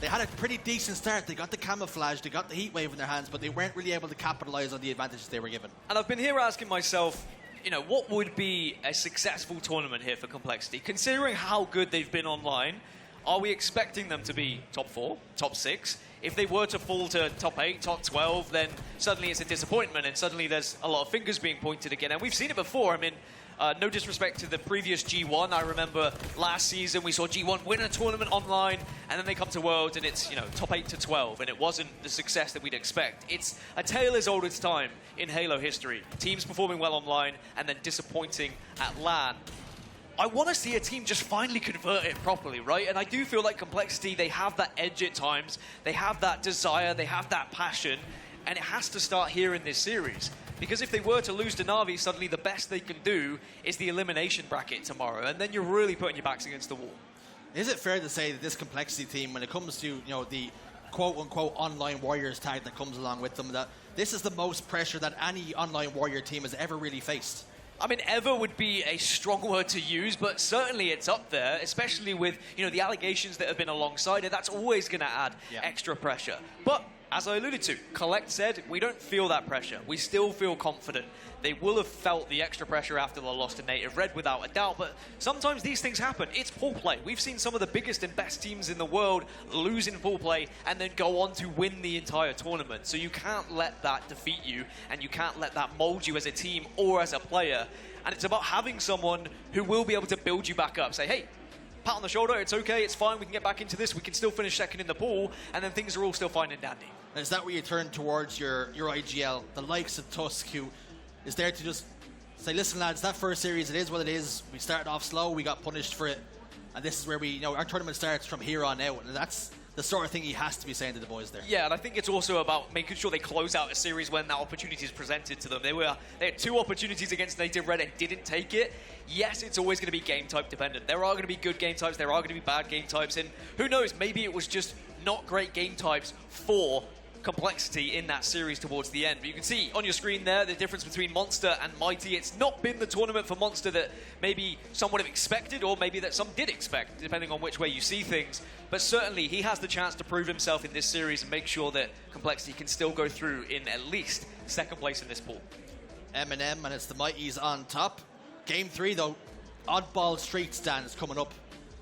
they had a pretty decent start. They got the camouflage, they got the heat wave in their hands, but they weren't really able to capitalize on the advantages they were given. And I've been here asking myself, you know, what would be a successful tournament here for Complexity? Considering how good they've been online, are we expecting them to be top 4, top 6? If they were to fall to top 8, top 12, then suddenly it's a disappointment and suddenly there's a lot of fingers being pointed again. And we've seen it before. I mean, no disrespect to the previous G1. I remember last season we saw G1 win a tournament online and then they come to Worlds and it's, you know, top 8 to 12 and it wasn't the success that we'd expect. It's a tale as old as time in Halo history. Teams performing well online and then disappointing at LAN. I want to see a team just finally convert it properly, right? And I do feel like Complexity, they have that edge at times. They have that desire, they have that passion, and it has to start here in this series. Because if they were to lose to NaVi, suddenly the best they can do is the elimination bracket tomorrow, and then you're really putting your backs against the wall. Is it fair to say that this Complexity team, when it comes to, you know, the quote-unquote online Warriors tag that comes along with them, that this is the most pressure that any online Warrior team has ever really faced? I mean, ever would be a strong word to use, but certainly it's up there, especially with, you know, the allegations that have been alongside it. That's always going to add extra pressure. But as I alluded to, Kuhlect said, we don't feel that pressure. We still feel confident. They will have felt the extra pressure after the loss to Native Red, without a doubt, but sometimes these things happen. It's pool play. We've seen some of the biggest and best teams in the world lose in pool play and then go on to win the entire tournament. So you can't let that defeat you, and you can't let that mold you as a team or as a player. And it's about having someone who will be able to build you back up. Say, hey, pat on the shoulder, it's okay, it's fine, we can get back into this, we can still finish second in the pool, and then things are all still fine and dandy. And is that where you turn towards your IGL, the likes of Tusk, who is there to just say, listen lads, that first series, it is what it is, we started off slow, we got punished for it, and this is where we, you know, our tournament starts from here on out, and that's the sort of thing he has to be saying to the boys there. Yeah, and I think it's also about making sure they close out a series when that opportunity is presented to them. They had 2 opportunities against Native Red and didn't take it. Yes, it's always going to be game type dependent. There are going to be good game types, there are going to be bad game types, and who knows, maybe it was just not great game types for Complexity in that series towards the end. But you can see on your screen there the difference between MoNsTcR and Mighty. It's not been the tournament for MoNsTcR that maybe some would have expected, or maybe that some did expect, depending on which way you see things. But certainly he has the chance to prove himself in this series and make sure that Complexity can still go through in at least second place in this pool. M&M, and it's the Mighties on top. Game 3 though, oddball street stands coming up.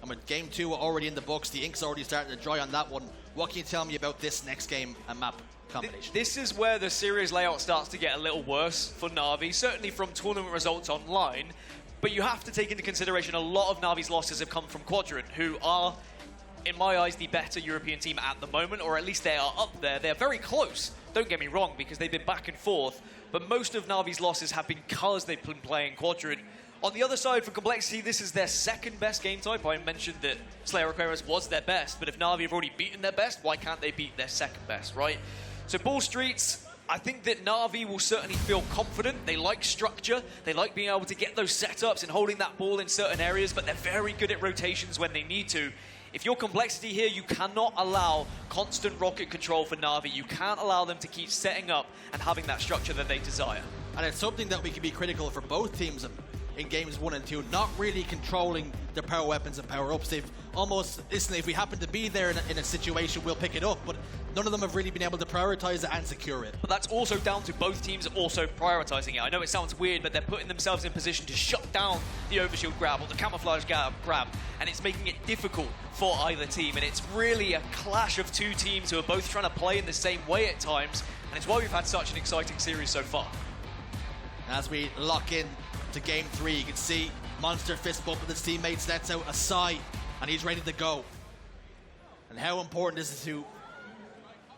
And with Game 2 already in the books, the ink's already starting to dry on that one. What can you tell me about this next game and map combination? This is where the series layout starts to get a little worse for NaVi, certainly from tournament results online. But you have to take into consideration a lot of NaVi's losses have come from Quadrant, who are, in my eyes, the better European team at the moment, or at least they are up there. They're very close, don't get me wrong, because they've been back and forth. But most of NaVi's losses have been because they've been playing Quadrant. On the other side, for Complexity, this is their second best game type. I mentioned that Slayer Aquarius was their best, but if NaVi have already beaten their best, why can't they beat their second best, right? So Ball Streets, I think that NaVi will certainly feel confident. They like structure. They like being able to get those setups and holding that ball in certain areas, but they're very good at rotations when they need to. If you're Complexity here, you cannot allow constant rocket control for NaVi. You can't allow them to keep setting up and having that structure that they desire. And it's something that we can be critical for both teams in games 1 and 2, not really controlling their power weapons and power-ups. They've almost, listen, if we happen to be there in a situation, we'll pick it up, but none of them have really been able to prioritize it and secure it. But that's also down to both teams also prioritizing it. I know it sounds weird, but they're putting themselves in position to shut down the overshield grab or the camouflage grab, and it's making it difficult for either team. And it's really a clash of two teams who are both trying to play in the same way at times, and it's why we've had such an exciting series so far. As we lock in to game 3, you can see MoNsTcR fist bump with his teammates, lets out a sigh, and he's ready to go. And how important is it to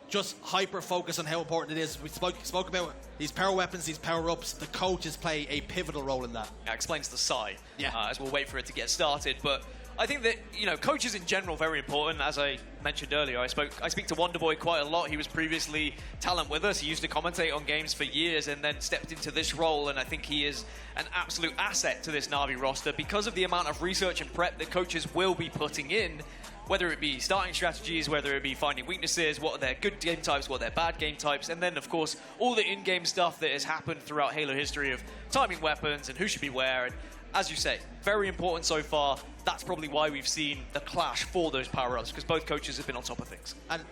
just hyper-focus on how important it is? We spoke about these power weapons, these power-ups. The coaches play a pivotal role in that. That explains the sigh, yeah. As we'll wait for it to get started. But I think that, you know, coaches in general very important. As I mentioned earlier, I speak to Wonderboy quite a lot. He was previously talent with us. He used to commentate on games for years and then stepped into this role, and I think he is an absolute asset to this NaVi roster because of the amount of research and prep that coaches will be putting in, whether it be starting strategies, whether it be finding weaknesses, what are their good game types, what are their bad game types, and then, of course, all the in-game stuff that has happened throughout Halo history of timing weapons and who should be where. And as you say, very important so far. That's probably why we've seen the clash for those power-ups, because both coaches have been on top of things. And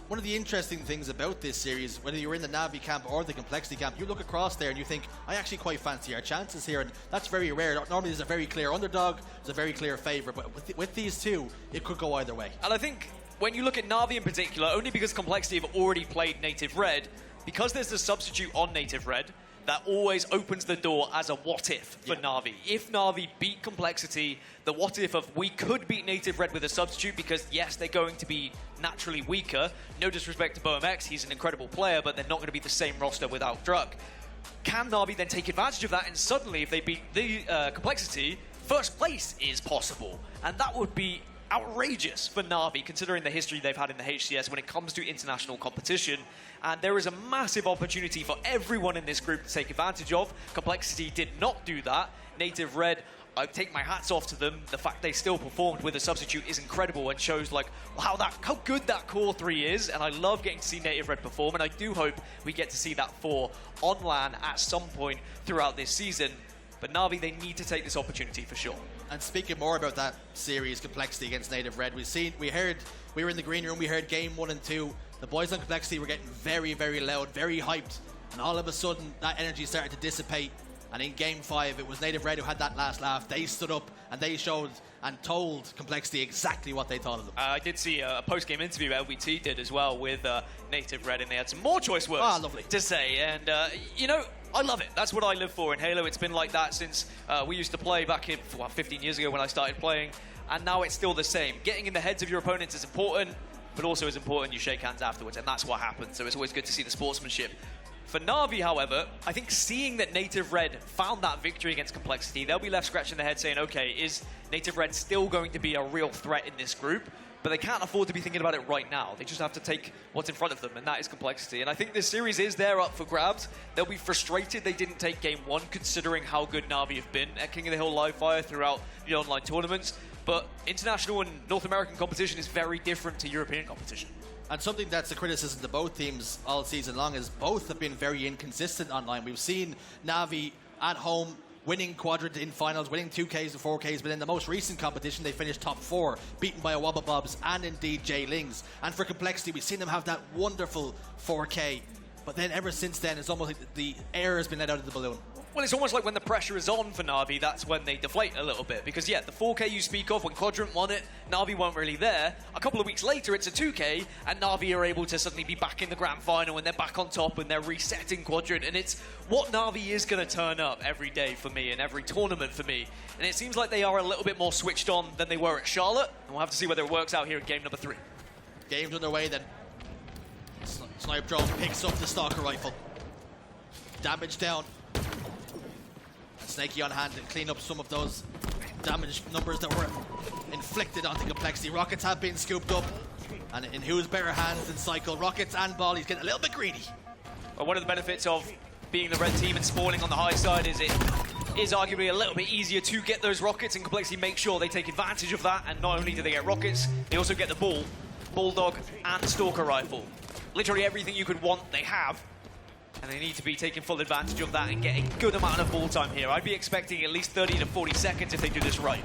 one of the interesting things about this series, whether you're in the NaVi camp or the Complexity camp, you look across there and you think, I actually quite fancy our chances here, and that's very rare. Normally there's a very clear underdog, there's a very clear favourite, but with these two, it could go either way. And I think when you look at NaVi in particular, only because Complexity have already played Native Red, because there's a substitute on Native Red, that always opens the door as a what-if for NaVi. If NaVi beat Complexity, the what-if of we could beat Native Red with a substitute because, yes, they're going to be naturally weaker. No disrespect to BoMX, he's an incredible player, but they're not going to be the same roster without Druk. Can NaVi then take advantage of that? And suddenly, if they beat the Complexity, first place is possible. And that would be outrageous for NaVi, considering the history they've had in the HCS when it comes to international competition. And there is a massive opportunity for everyone in this group to take advantage of. Complexity did not do that. Native Red, I take my hats off to them. The fact they still performed with a substitute is incredible and shows like how good that core 3 is. And I love getting to see Native Red perform, and I do hope we get to see that 4 on LAN at some point throughout this season. But NaVi, they need to take this opportunity for sure. And speaking more about that series, Complexity against Native Red, we were in the green room, we heard game 1 and 2. The boys on Complexity were getting very, very loud, very hyped. And all of a sudden, that energy started to dissipate. And in game 5, it was Native Red who had that last laugh. They stood up and they showed and told Complexity exactly what they thought of them. I did see a post-game interview LVT did as well with Native Red, and they had some more choice words to say. And, you know, I love it. That's what I live for in Halo. It's been like that since we used to play back in 15 years ago when I started playing. And now it's still the same. Getting in the heads of your opponents is important, but also as important you shake hands afterwards, and that's what happens. So it's always good to see the sportsmanship. For NaVi, however, I think seeing that Native Red found that victory against Complexity, they'll be left scratching their head saying, okay, is Native Red still going to be a real threat in this group? But they can't afford to be thinking about it right now. They just have to take what's in front of them, and that is Complexity. And I think this series is there up for grabs. They'll be frustrated they didn't take game 1, considering how good NaVi have been at King of the Hill live fire throughout the online tournaments. But international and North American competition is very different to European competition. And something that's a criticism to both teams all season long is both have been very inconsistent online. We've seen NaVi at home winning quadrant in finals, winning 2Ks and 4Ks, but in the most recent competition they finished top 4, beaten by a Wobbabobs and indeed J Lings. And for Complexity, we've seen them have that wonderful 4K, but then ever since then it's almost like the air has been let out of the balloon. Well, it's almost like when the pressure is on for NaVi, that's when they deflate a little bit. Because, yeah, the 4K you speak of, when Quadrant won it, NaVi weren't really there. A couple of weeks later, it's a 2K, and NaVi are able to suddenly be back in the grand final, and they're back on top, and they're resetting Quadrant. And it's what NaVi is going to turn up every day for me, and every tournament for me. And it seems like they are a little bit more switched on than they were at Charlotte. And we'll have to see whether it works out here in game number 3. Game's underway, then Snipedrone picks up the Stalker rifle. Damage down. Snakey on hand and clean up some of those damage numbers that were inflicted onto Complexity. Rockets have been scooped up, and in who's better hands than Cycle? Rockets and Ball. He's getting a little bit greedy. one of the benefits of being the red team and spawning on the high side is it is arguably a little bit easier to get those rockets, and Complexity make sure they take advantage of that. And not only do they get rockets, they also get the Bulldog, and Stalker Rifle. Literally everything you could want, they have. And they need to be taking full advantage of that and get a good amount of ball time here. I'd be expecting at least 30 to 40 seconds if they do this right.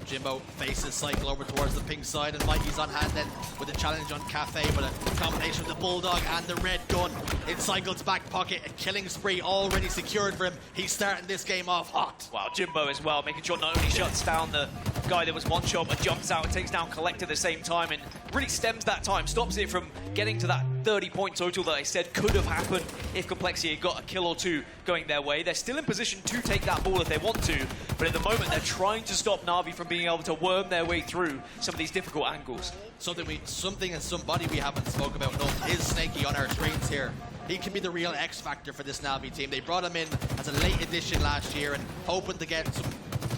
Jimbo faces cycle over towards the pink side, and Mikey's on hand then with a challenge on Cafe, but a combination of the Bulldog and the red gun in Cycle's back pocket. A killing spree already secured for him. He's starting this game off hot. Wow, Jimbo as well, making sure not only shuts down the guy that was one shot, but jumps out and takes down Kuhlect at the same time, and really stems that time, stops it from getting to that 30-point total that I said could have happened if Complexity had got a kill or two going their way. They're still in position to take that ball if they want to, but at the moment they're trying to stop NaVi from being able to worm their way through some of these difficult angles. Something and somebody we haven't spoke about enough is Snakey on our screens here. He can be the real X factor for this NaVi team. They brought him in as a late addition last year and hoping to get some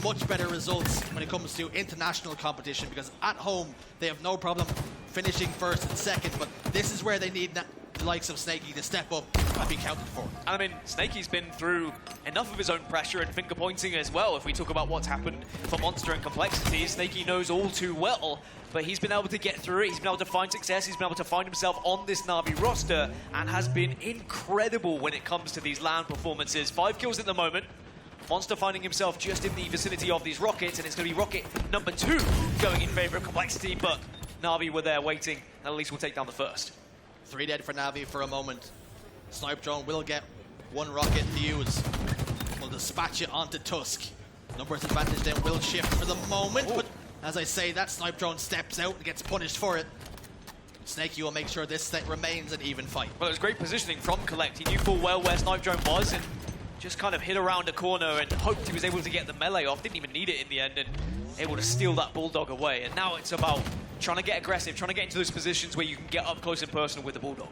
much better results when it comes to international competition, because at home they have no problem finishing first and second, but this is where they need the likes of Snakey to step up and be counted for. I mean, Snakey's been through enough of his own pressure and finger pointing as well. If we talk about what's happened for MoNsTcR and Complexity, Snakey knows all too well, but he's been able to get through it. He's been able to find success. He's been able to find himself on this NaVi roster and has been incredible when it comes to these LAN performances. 5 kills at the moment. MoNsTcR finding himself just in the vicinity of these rockets, and it's going to be rocket number 2 going in favor of Complexity, but NaVi were there waiting, and at least we'll take down the first. 3 dead for NaVi for a moment. Snipedrone will get 1 rocket to use. We'll dispatch it onto Tusk. Numbers advantage then will shift for the moment, but as I say, that Snipedrone steps out and gets punished for it. Snakey will make sure this set remains an even fight. Well, it was great positioning from Kuhlect. He knew full well where Snipedrone was and just kind of hid around a corner and hoped he was able to get the melee off. Didn't even need it in the end, and able to steal that Bulldog away. And now it's about trying to get aggressive, trying to get into those positions where you can get up close and personal with the Bulldog.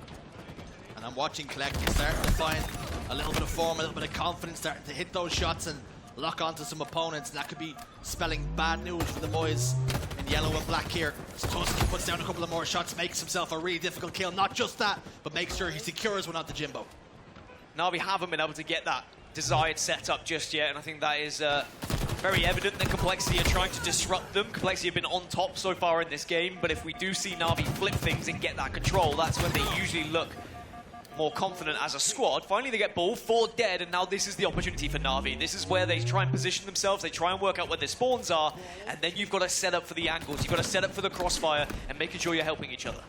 And I'm watching Kuhlect. He's starting to find a little bit of form, a little bit of confidence, starting to hit those shots and lock onto some opponents. And that could be spelling bad news for the boys in yellow and black here. Tusk puts down a couple of more shots, makes himself a really difficult kill. Not just that, but makes sure he secures one onto Jimbo. NaVi haven't been able to get that desired setup just yet, and I think that is very evident that Complexity are trying to disrupt them. Complexity have been on top so far in this game, but if we do see NaVi flip things and get that control, that's when they usually look more confident as a squad. Finally they get ball, 4 dead, and now this is the opportunity for NaVi. This is where they try and position themselves, they try and work out where their spawns are, and then you've got to set up for the angles, you've got to set up for the crossfire and making sure you're helping each other.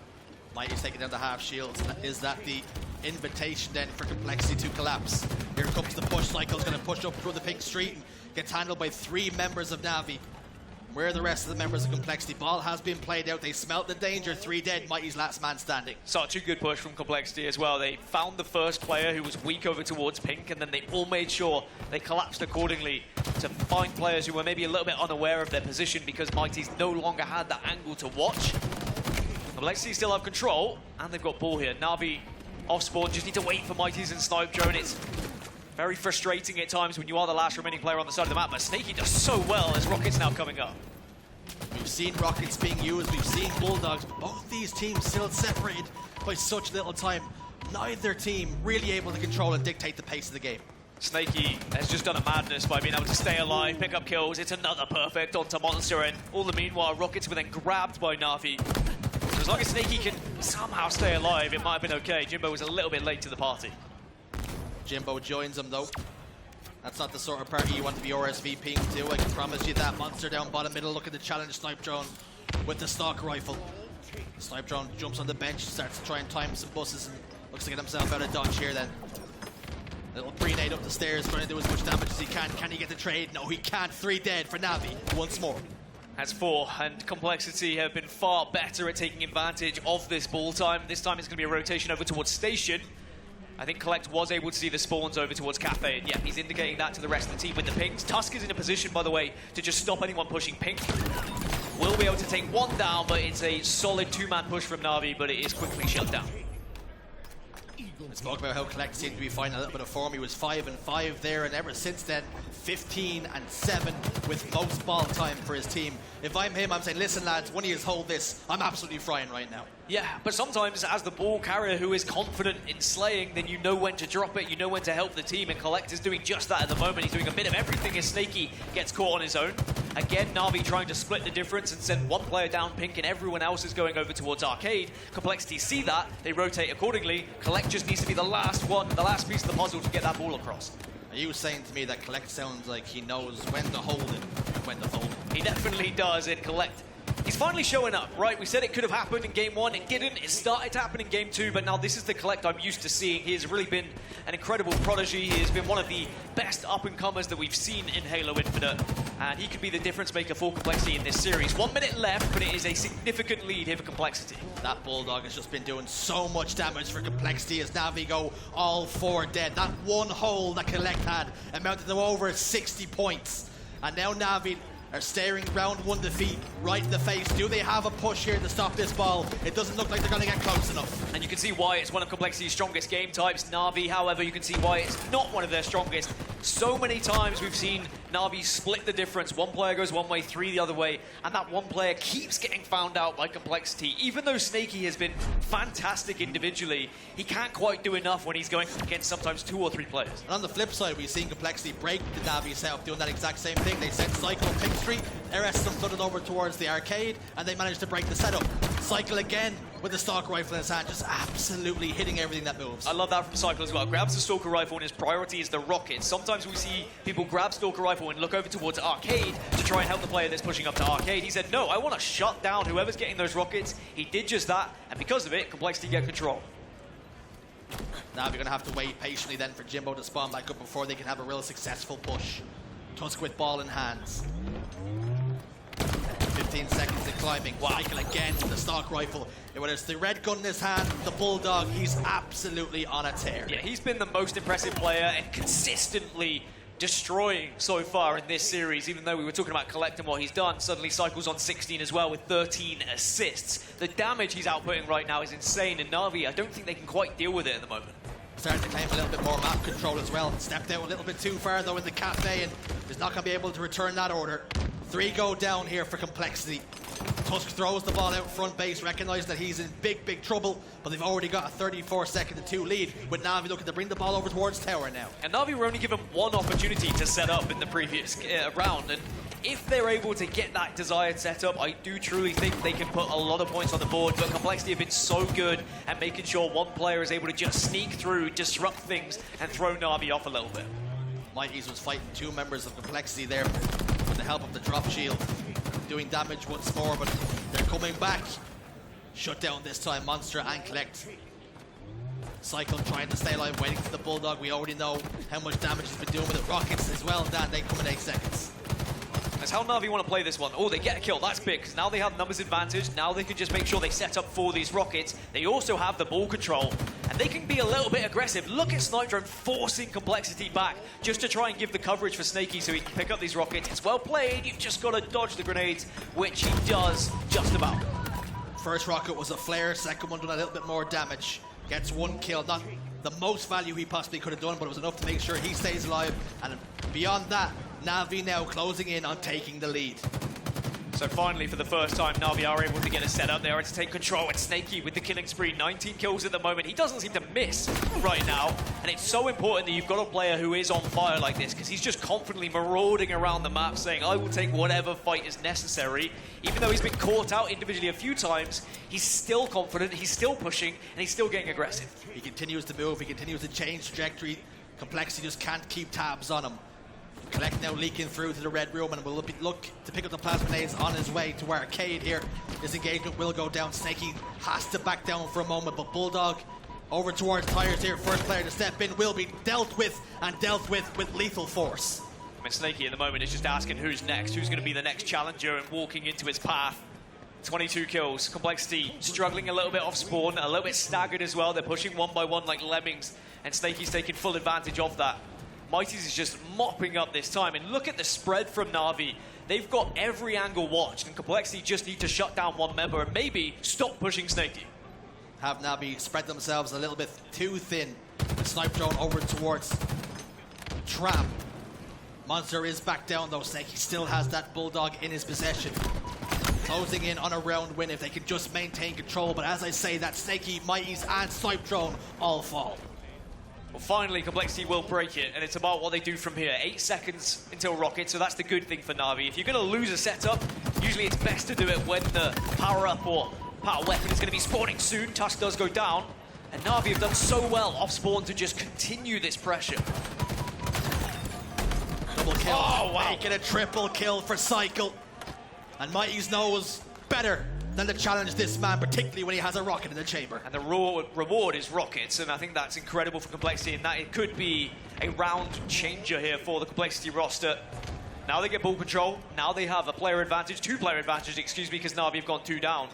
Mighty's taking down the half shields. Is that the invitation then for Complexity to collapse? Here comes the push. Cycle's going to push up through the pink street and gets handled by 3 members of NaVi. Where are the rest of the members of Complexity? Ball has been played out. They smelt the danger. 3 dead. Mighty's last man standing. Such a good push from Complexity as well. They found the first player who was weak over towards pink, and then they all made sure they collapsed accordingly to find players who were maybe a little bit unaware of their position because Mighty's no longer had that angle to watch. Complexity still have control, and they've got ball here. NaVi off spawn, just need to wait for Mighty's and Snipedrone. It's very frustrating at times when you are the last remaining player on the side of the map, but Snakey does so well as Rocket's now coming up. We've seen Rockets being used, we've seen Bulldogs, but both these teams still separated by such little time. Neither team really able to control and dictate the pace of the game. Snakey has just done a madness by being able to stay alive, pick up kills. It's another perfect onto MoNsTcR, and all the meanwhile, Rockets were then grabbed by NaVi. So as long as Snakey can somehow stay alive, it might have been okay. Jimbo was a little bit late to the party. Jimbo joins him though. That's not the sort of party you want to be RSVPing to, I can promise you that. MoNsTcR down bottom middle, looking to challenge Snipedrone with the stock rifle. Snipedrone jumps on the bench, starts to try and time some buses, and looks to get himself out of dodge here then. Little pre-nade up the stairs, trying to do as much damage as he can. Can he get the trade? No, he can't. 3 dead for NaVi once more. Has 4, and Complexity have been far better at taking advantage of this ball time. This time it's going to be a rotation over towards Station. I think Kuhlect was able to see the spawns over towards Cafe, and yeah, he's indicating that to the rest of the team with the pinks. Tusk is in a position, by the way, to just stop anyone pushing pink. Will be able to take 1 down, but it's a solid 2-man push from NaVi, but it is quickly shut down. We spoke about how Kuhlect seemed to be finding a little bit of form. He was 5-5 there, and ever since then, 15-7 with most ball time for his team. If I'm him, I'm saying, listen lads, when you hold this, I'm absolutely frying right now. Yeah, but sometimes as the ball carrier who is confident in slaying, then you know when to drop it, you know when to help the team, and Kuhlect is doing just that at the moment. He's doing a bit of everything as Snakey gets caught on his own. Again, NaVi trying to split the difference and send one player down pink, and everyone else is going over towards Arcade. Complexity see that, they rotate accordingly. Kuhlect just needs to be the last one, the last piece of the puzzle to get that ball across. Are you saying to me that Kuhlect sounds like he knows when to hold it and when to fold it? He definitely does in Kuhlect. He's finally showing up, right? We said it could have happened in Game 1. It didn't. It started to happen in Game 2, but now this is the Kuhlect I'm used to seeing. He has really been an incredible prodigy. He has been one of the best up-and-comers that we've seen in Halo Infinite, and he could be the difference maker for Complexity in this series. 1 minute left, but it is a significant lead here for Complexity. That Bulldog has just been doing so much damage for Complexity as NaVi go all 4 dead. That one hole that Kuhlect had amounted to over 60 points. And now NaVi are staring round 1 defeat right in the face. Do they have a push here to stop this ball? It doesn't look like they're going to get close enough. And you can see why it's one of Complexity's strongest game types. NaVi, however, you can see why it's not one of their strongest. So many times we've seen NaVi split the difference. One player goes one way, 3 the other way, and that one player keeps getting found out by Complexity. Even though Snakey has been fantastic individually, he can't quite do enough when he's going against sometimes 2 or 3 players. And on the flip side, we've seen Complexity break the NaVi setup, doing that exact same thing. They sent Cycle Pink Street, RS flooded over towards the arcade, and they managed to break the setup. Cycle again with the Stalker Rifle in his hand, just absolutely hitting everything that moves. I love that from Cycle as well. Grabs the Stalker Rifle and his priority is the rocket. Sometimes we see people grab Stalker Rifle and look over towards Arcade to try and help the player that's pushing up to Arcade. He said, no, I want to shut down whoever's getting those rockets. He did just that, and because of it, Complexity get control. Now we're going to have to wait patiently then for Jimbo to spawn back up before they can have a real successful push. Tusk with ball in hands. 15 seconds in climbing. Cycle again with the Stalker Rifle. Whether it's the red gun in his hand, the Bulldog, he's absolutely on a tear. Yeah, he's been the most impressive player and consistently destroying so far in this series. Even though we were talking about Kuhlect and what he's done, suddenly Cycle's on 16 as well with 13 assists. The damage he's outputting right now is insane, and NaVi, I don't think they can quite deal with it at the moment. Starting to claim a little bit more map control as well. Stepped out a little bit too far though in the cafe, and is not going to be able to return that order. 3 go down here for Complexity. Tusk throws the ball out front base, recognizing that he's in big trouble, but they've already got a 34-2 lead, with NaVi looking to bring the ball over towards tower now. And NaVi were only given 1 opportunity to set up in the previous round, and if they're able to get that desired setup, I do truly think they can put a lot of points on the board, but Complexity have been so good at making sure one player is able to just sneak through, disrupt things, and throw NaVi off a little bit. zMightys was fighting 2 members of Complexity there with the help of the drop shield, doing damage once more, but they're coming back. Shut down this time, MoNsTcR and Kuhlect. Cycle trying to stay alive, waiting for the Bulldog. We already know how much damage he's been doing with the rockets as well, Dan. They come in 8 seconds. That's how NaVi want to play this one. Oh, they get a kill. That's big, because now they have numbers advantage. Now they can just make sure they set up for these rockets. They also have the ball control, and they can be a little bit aggressive. Look at Snipedrone forcing Complexity back just to try and give the coverage for Snakey so he can pick up these rockets. It's well played. You've just got to dodge the grenades, which he does just about. First rocket was a flare. Second one doing a little bit more damage. Gets 1 kill. Not the most value he possibly could have done, but it was enough to make sure he stays alive. And beyond that, NaVi now closing in on taking the lead. So finally, for the first time, NaVi are able to get a setup. They are to take control. It's Snakey with the killing spree. 19 kills at the moment. He doesn't seem to miss right now. And it's so important that you've got a player who is on fire like this, because he's just confidently marauding around the map saying, I will take whatever fight is necessary. Even though he's been caught out individually a few times, he's still confident, he's still pushing, and he's still getting aggressive. He continues to move. He continues to change trajectory. Complexity just can't keep tabs on him. Kuhlect now leaking through to the red room, and will look to pick up the plasma nades on his way to Arcade here. This engagement will go down. Snakey has to back down for a moment, but Bulldog over towards Tires here. First player to step in will be dealt with, and dealt with lethal force. I mean, Snakey at the moment is just asking who's next, who's going to be the next challenger, and walking into his path. 22 kills. Complexity struggling a little bit off spawn, a little bit staggered as well. They're pushing 1 by 1 like lemmings, and Snakey's taking full advantage of that. zMightys is just mopping up this time, and look at the spread from NaVi. They've got every angle watched, and Complexity just need to shut down one member and maybe stop pushing Snakey. have NaVi spread themselves a little bit too thin. The Snipedrone over towards Trap. MoNsTcR is back down though. Snakey still has that Bulldog in his possession. Closing in on a round win if they can just maintain control. But as I say, that Snakey, MoNsTcR and Snipedrone all fall. Well, finally, Complexity will break it, and it's about what they do from here. 8 seconds until Rocket, so that's the good thing for NaVi. If you're going to lose a setup, usually it's best to do it when the power-up or power weapon is going to be spawning soon. Tusk does go down, and NaVi have done so well off spawn to just continue this pressure. Double kill. Oh, wow. Making a triple kill for Cycle. And MoNsTcR knows better than to challenge this man, particularly when he has a rocket in the chamber. And the reward is rockets, and I think that's incredible for Complexity, and that it could be a round changer here for the Complexity roster. Now they get ball control, now they have a player advantage, 2-player advantage, excuse me, because NaVi have gone 2 down.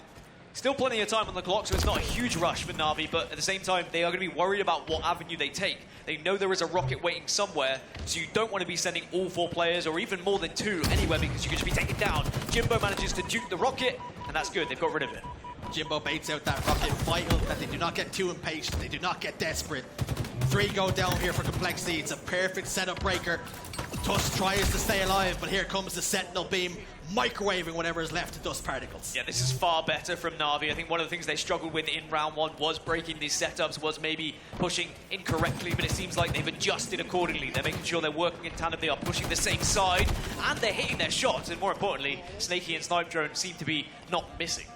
Still plenty of time on the clock, so it's not a huge rush for NaVi, but at the same time, they are going to be worried about what avenue they take. They know there is a rocket waiting somewhere, so you don't want to be sending all 4 players, or even more than 2 anywhere, because you could just be taken down. Jimbo manages to duke the rocket, and that's good, they've got rid of it. Jimbo baits out that rocket, vital that they do not get too impatient, they do not get desperate. 3 go down here for Complexity, it's a perfect setup breaker. Tusk tries to stay alive, but here comes the Sentinel beam, microwaving whatever is left of dust particles. Yeah, this is far better from NaVi. I think one of the things they struggled with in round 1 was breaking these setups, was maybe pushing incorrectly, but it seems like they've adjusted accordingly. They're making sure they're working in tandem, they are pushing the same side, and they're hitting their shots, and more importantly, Snakey and Snipedrone seem to be not missing.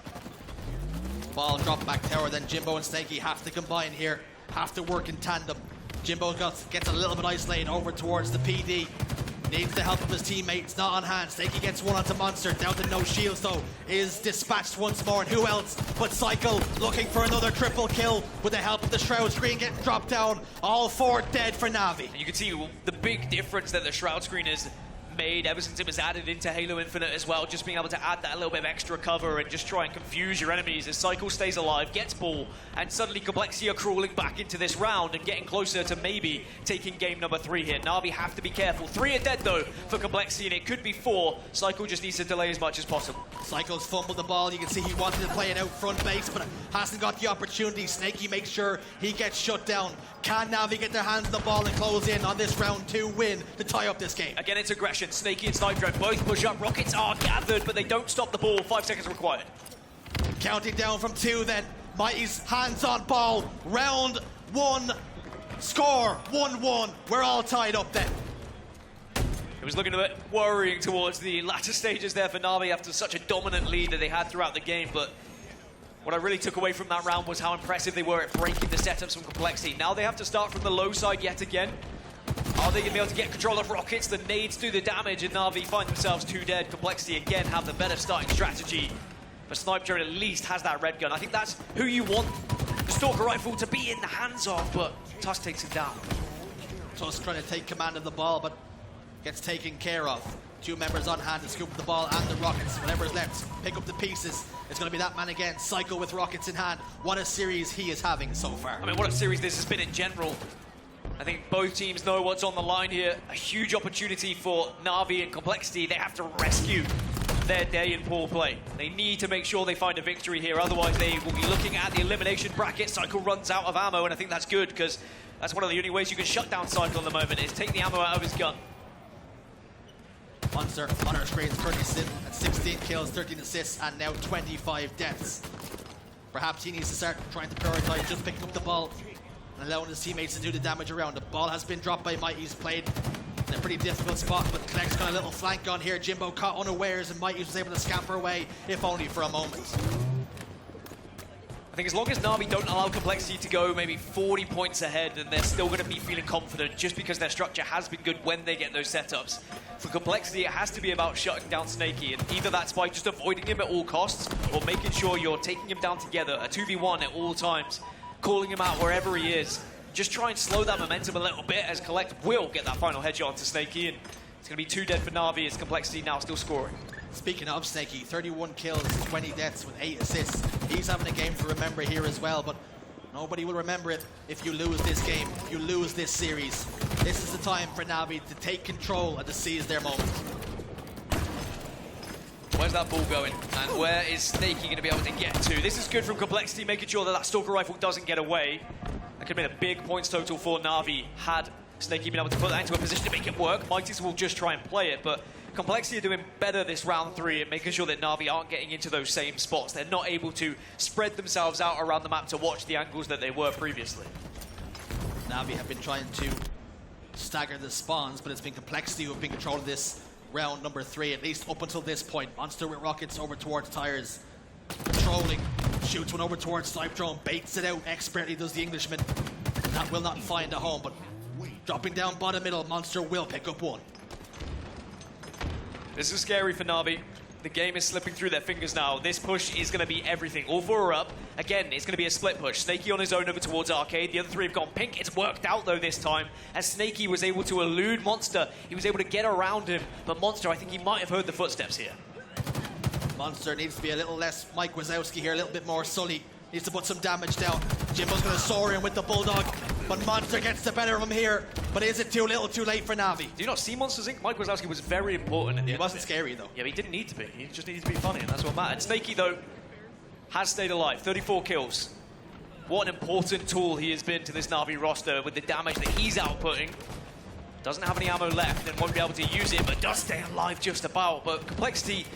Ball drop back tower, then Jimbo and Snakey have to combine here, have to work in tandem. Jimbo gets a little bit isolated over towards the PD. Needs the help of his teammates, not on hand. Snakey gets one onto MoNsTcR, down to no shields though, is dispatched once more, and who else but Cycle looking for another triple kill with the help of the Shroud Screen getting dropped down. All 4 dead for NaVi. And you can see the big difference that the Shroud Screen has made ever since it was added into Halo Infinite as well, just being able to add that little bit of extra cover and just try and confuse your enemies as Cycle stays alive, gets ball, and suddenly Complexity are crawling back into this round and getting closer to maybe taking game number 3 here. NaVi have to be careful. 3 are dead though for Complexity, and it could be 4. Cycle just needs to delay as much as possible. Cycle's fumbled the ball. You can see he wanted to play it out front base, but hasn't got the opportunity. Snakey makes sure he gets shut down. Can NaVi get their hands on the ball and close in on this round 2 win to tie up this game? Again, it's aggression. Snakey and Snipedrone both push up. Rockets are gathered, but they don't stop the ball. 5 seconds required. Counting down from 2 then. MoNsTcR's hands on ball. Round 1. Score 1-1. We're all tied up then. It was looking a bit worrying towards the latter stages there for NaVi after such a dominant lead that they had throughout the game, but what I really took away from that round was how impressive they were at breaking the setups from Complexity. Now they have to start from the low side yet again. Are they going to be able to get control of rockets? The nades do the damage, and NaVi find themselves 2 dead. Complexity again have the better starting strategy, but Snipedrone at least has that red gun. I think that's who you want the Stalker Rifle to be in the hands of, but Tusk takes him down. Tusk trying to take command of the ball, but gets taken care of. 2 members on hand to scoop the ball and the rockets. Whatever's left, pick up the pieces. It's going to be that man again, Cycle with rockets in hand. What a series he is having so far. I mean, what a series this has been in general. I think both teams know what's on the line here. A huge opportunity for NaVi and Complexity. They have to rescue their day in pool play. They need to make sure they find a victory here, otherwise they will be looking at the elimination bracket. Cycle runs out of ammo, and I think that's good, because that's one of the only ways you can shut down Cycle at the moment, is take the ammo out of his gun. MoNsTcR on our screens, 16 kills, 13 assists, and now 25 deaths. Perhaps he needs to start trying to prioritize just picking up the ball and allowing his teammates to do the damage around. The ball has been dropped by MoNsTcR. He's played in a pretty difficult spot, but Kuhlect's got a little flank on here. Jimbo caught unawares, and MoNsTcR was able to scamper away, if only for a moment. I think as long as NaVi don't allow Complexity to go maybe 40 points ahead, then they're still going to be feeling confident just because their structure has been good when they get those setups. For Complexity, it has to be about shutting down Snakey, and either that's by just avoiding him at all costs or making sure you're taking him down together, a 2v1 at all times, calling him out wherever he is. Just try and slow that momentum a little bit, as Kuhlect will get that final headshot onto Snakey, and it's going to be 2 dead for NaVi as Complexity now still scoring. Speaking of Snakey, 31 kills, 20 deaths with 8 assists. He's having a game to remember here as well, but nobody will remember it if you lose this game, if you lose this series. This is the time for NaVi to take control and to seize their moment. where's that ball going? And where is Snakey going to be able to get to? This is good from Kuhlect, making sure that that Stalker Rifle doesn't get away. That could have been a big points total for Na'Vi had Snakey been able to put that into a position to make it work. MoNsTcR will just try and play it, but Kuhlect are doing better this round 3 at making sure that Na'Vi aren't getting into those same spots. They're not able to spread themselves out around the map to watch the angles that they were previously. Na'Vi have been trying to stagger the spawns, but it's been Kuhlect who have been controlling this round number 3, at least up until this point. MoNsTcR with rockets over towards tires, controlling, shoots one over towards Snipedrone, baits it out expertly, does the Englishman. That will not find a home, but dropping down bottom middle, MoNsTcR will pick up one. This is scary for Na'Vi. The game is slipping through their fingers now. This push is going to be everything. All 4 are up. Again, it's going to be a split push. Snakey on his own over towards Arcade. The other 3 have gone pink. It's worked out, though, this time, as Snakey was able to elude MoNsTcR. He was able to get around him, but MoNsTcR, I think he might have heard the footsteps here. MoNsTcR needs to be a little less Mike Wazowski here, a little bit more Sully. Needs to put some damage down. Jimbo's going to soar in with the Bulldog, but MoNsTcR gets the better of him here. But is it too little, too late for Na'Vi? Do you not see Monsters Inc? Mike Wazowski was very important at the end. He wasn't scary, though. Yeah, but he didn't need to be. He just needed to be funny, and that's what mattered. Snakey, though, has stayed alive. 34 kills. What an important tool he has been to this Na'Vi roster with the damage that he's outputting. Doesn't have any ammo left and won't be able to use it, but does stay alive just about. But Kuhlect,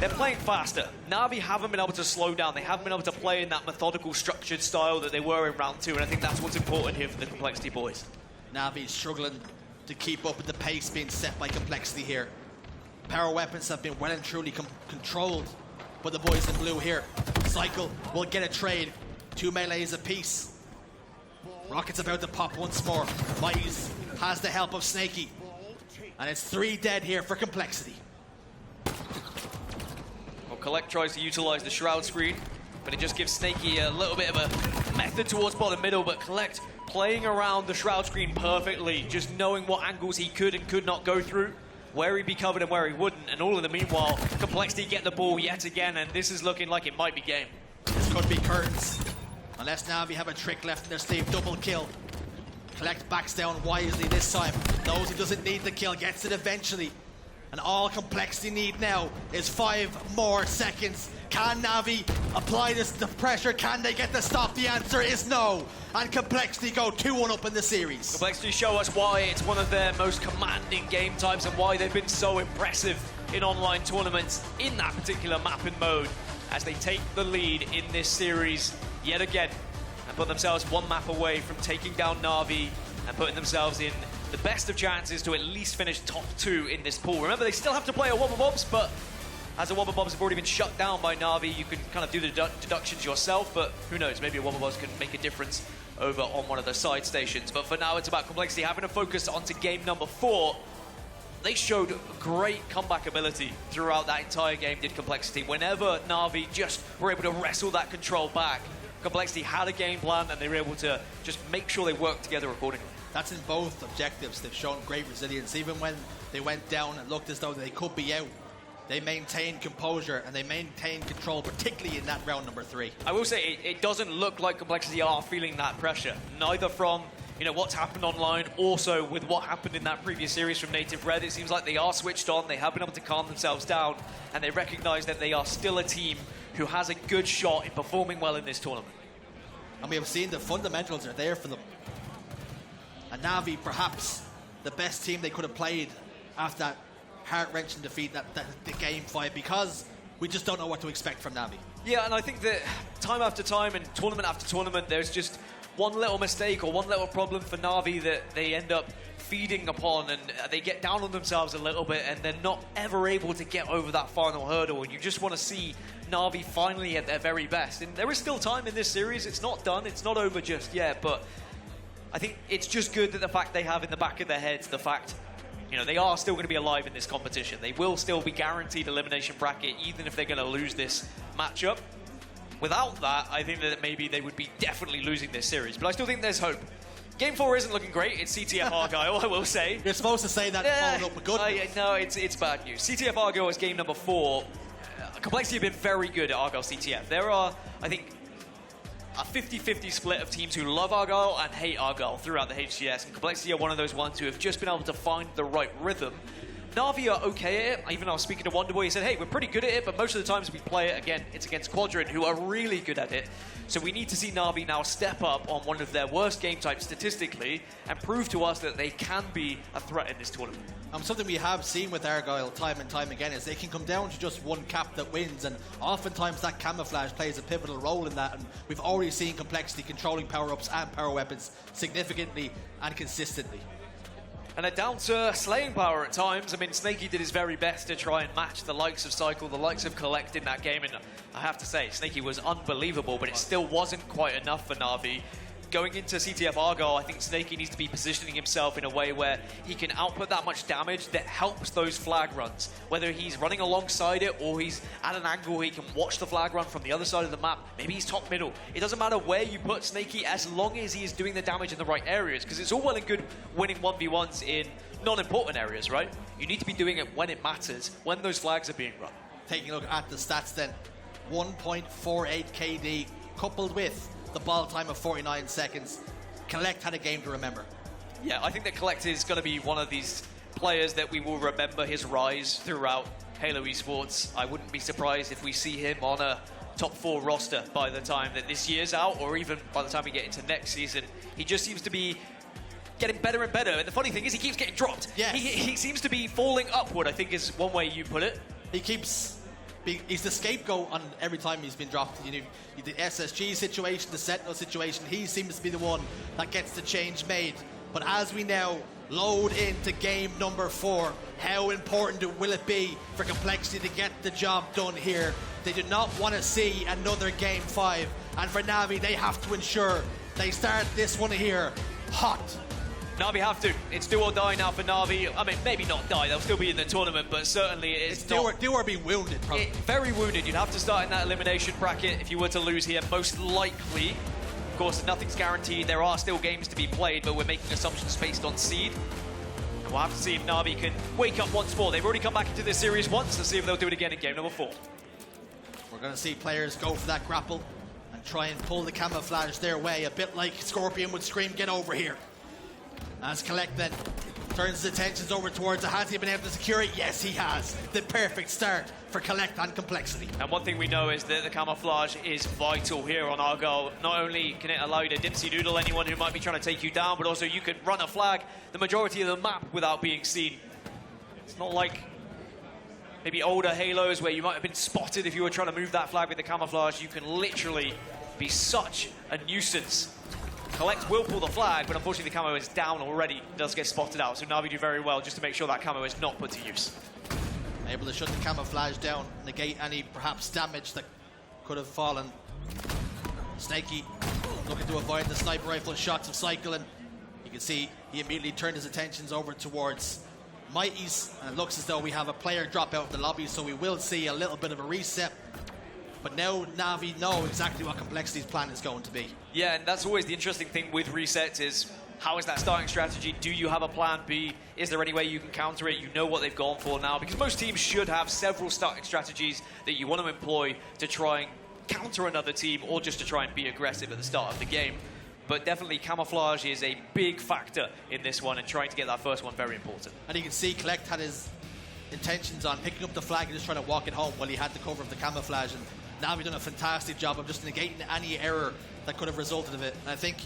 they're playing faster. Na'Vi haven't been able to slow down. They haven't been able to play in that methodical, structured style that they were in round 2, and I think that's what's important here for the Kuhlect boys. Na'Vi struggling to keep up with the pace being set by Kuhlect here. Power weapons have been well and truly controlled by the boys in blue here. Cycle will get a trade. 2 melees apiece. Rocket's about to pop once more. zMightys has the help of Snakey. And it's 3 dead here for Kuhlect. Well, Kuhlect tries to utilize the Shroud screen, but it just gives Snakey a little bit of a method towards bottom middle, but Kuhlect playing around the Shroud screen perfectly, just knowing what angles he could and could not go through, where he'd be covered and where he wouldn't, and all in the meanwhile, Kuhlect get the ball yet again, and this is looking like it might be game. This could be curtains. Unless Na'Vi have a trick left in their sleeve, double kill. Kuhlect backs down wisely this time. Knows he doesn't need the kill, gets it eventually. And all Kuhlect need now is 5 more seconds. Can Na'Vi apply the pressure? Can they get the stop? The answer is no. And Kuhlect go 2-1 up in the series. Kuhlect show us why it's one of their most commanding game types and why they've been so impressive in online tournaments in that particular map and mode as they take the lead in this series yet again and put themselves 1 map away from taking down Na'Vi and putting themselves in the best of chances to at least finish top 2 in this pool. Remember, they still have to play a Wobbabobs, but as the Wobbabobs have already been shut down by Na'Vi, you can kind of do the deductions yourself, but who knows, maybe a Wobbabobs can make a difference over on one of the side stations. But for now, it's about Kuhlect having to focus onto game number 4. They showed great comeback ability throughout that entire game, did Kuhlect. Whenever Na'Vi just were able to wrestle that control back, Kuhlect had a game plan and they were able to just make sure they worked together accordingly. That's in both objectives. They've shown great resilience. Even when they went down and looked as though they could be out, they maintained composure and they maintained control, particularly in that round number 3. I will say it doesn't look like Kuhlect are feeling that pressure, neither from what's happened online, also with what happened in that previous series from Native Red. It seems like they are switched on, they have been able to calm themselves down, and they recognize that they are still a team who has a good shot in performing well in this tournament. And we have seen the fundamentals are there for them. And Na'Vi, perhaps the best team they could have played after that heart-wrenching defeat, the game 5, because we just don't know what to expect from Na'Vi. Yeah, and I think that time after time and tournament after tournament, there's just one little mistake or one little problem for Na'Vi that they end up feeding upon, and they get down on themselves a little bit, and they're not ever able to get over that final hurdle, and you just want to see Na'Vi finally at their very best. And there is still time in this series. It's not done. It's not over just yet, but I think it's just good that the fact they have in the back of their heads the fact, they are still going to be alive in this competition. They will still be guaranteed elimination bracket, even if they're going to lose this matchup. Without that, I think that maybe they would be definitely losing this series. But I still think there's hope. Game 4 isn't looking great. It's CTF Argyle, I will say. You're supposed to say that and follow up with good news. No, it's bad news. CTF Argyle is game number 4. Kuhlect have been very good at Argyle CTF. There are, I think, a 50-50 split of teams who love Argyle and hate Argyle throughout the HCS. And Kuhlect are one of those ones who have just been able to find the right rhythm NaVi are okay at it. Even I was speaking to Wonderboy, he said, hey, we're pretty good at it, but most of the times we play it, again, it's against Quadrant, who are really good at it. So we need to see NaVi now step up on one of their worst game types statistically and prove to us that they can be a threat in this tournament. Something we have seen with Argyle time and time again is they can come down to just one cap that wins, and oftentimes that camouflage plays a pivotal role in that, and we've already seen Complexity controlling power-ups and power weapons significantly and consistently. And they're down to slaying power at times. I mean, Snakey did his very best to try and match the likes of Cycle, the likes of Kuhlect in that game, and I have to say, Snakey was unbelievable, but it still wasn't quite enough for NaVi. Going into CTF Argyle, I think Snakey needs to be positioning himself in a way where he can output that much damage that helps those flag runs. Whether he's running alongside it or he's at an angle where he can watch the flag run from the other side of the map. Maybe he's top middle. It doesn't matter where you put Snakey as long as he is doing the damage in the right areas, because it's all well and good winning 1v1s in non-important areas, right? You need to be doing it when it matters, when those flags are being run. Taking a look at the stats then, 1.48 KD coupled with the ball time of 49 seconds. Kuhlect had a game to remember. Yeah, I think that Kuhlect is going to be one of these players that we will remember his rise throughout Halo Esports. I wouldn't be surprised if we see him on a top 4 roster by the time that this year's out, or even by the time we get into next season. He just seems to be getting better and better, and the funny thing is he keeps getting dropped. Yes. He seems to be falling upward, I think is one way you put it. He's the scapegoat on every time he's been dropped. You know, the SSG situation, the Sentinel situation, he seems to be the one that gets the change made. But as we now load into game number 4, how important will it be for Complexity to get the job done here? They do not want to see another game 5. And for NaVi, they have to ensure they start this one here hot. NaVi have to. It's do or die now for NaVi. I mean, maybe not die. They'll still be in the tournament, but certainly it's not. Do or be wounded, probably. Very wounded. You'd have to start in that elimination bracket if you were to lose here, most likely. Of course, nothing's guaranteed. There are still games to be played, but we're making assumptions based on seed. And we'll have to see if NaVi can wake up once more. They've already come back into this series once. Let's see if they'll do it again in game number 4. We're going to see players go for that grapple and try and pull the camouflage their way, a bit like Scorpion would scream, "Get over here." As Kuhlect then turns his attentions over towards it. Has he been able to secure it? Yes, he has. The perfect start for Kuhlect and Complexity. And one thing we know is that the camouflage is vital here on Argyle. Not only can it allow you to dipsy doodle anyone who might be trying to take you down, but also you can run a flag the majority of the map without being seen. It's not like maybe older Halos where you might have been spotted if you were trying to move that flag with the camouflage. You can literally be such a nuisance. Kuhlect will pull the flag, but unfortunately the camo is down already. It does get spotted out, so NaVi do very well just to make sure that camo is not put to use. Able to shut the camouflage down, negate any perhaps damage that could have fallen. Snakey looking to avoid the sniper rifle shots of Cycle, and you can see he immediately turned his attentions over towards zMightys, and it looks as though we have a player drop out of the lobby, so we will see a little bit of a reset. But now NaVi know exactly what Complexity's plan is going to be. Yeah, and that's always the interesting thing with resets is how is that starting strategy? Do you have a plan B? Is there any way you can counter it? You know what they've gone for now, because most teams should have several starting strategies that you want to employ to try and counter another team or just to try and be aggressive at the start of the game. But definitely camouflage is a big factor in this one, and trying to get that first one very important. And you can see Kuhlect had his intentions on picking up the flag and just trying to walk it home while he had the cover of the camouflage, and NaVi done a fantastic job of just negating any error that could have resulted of it. And I think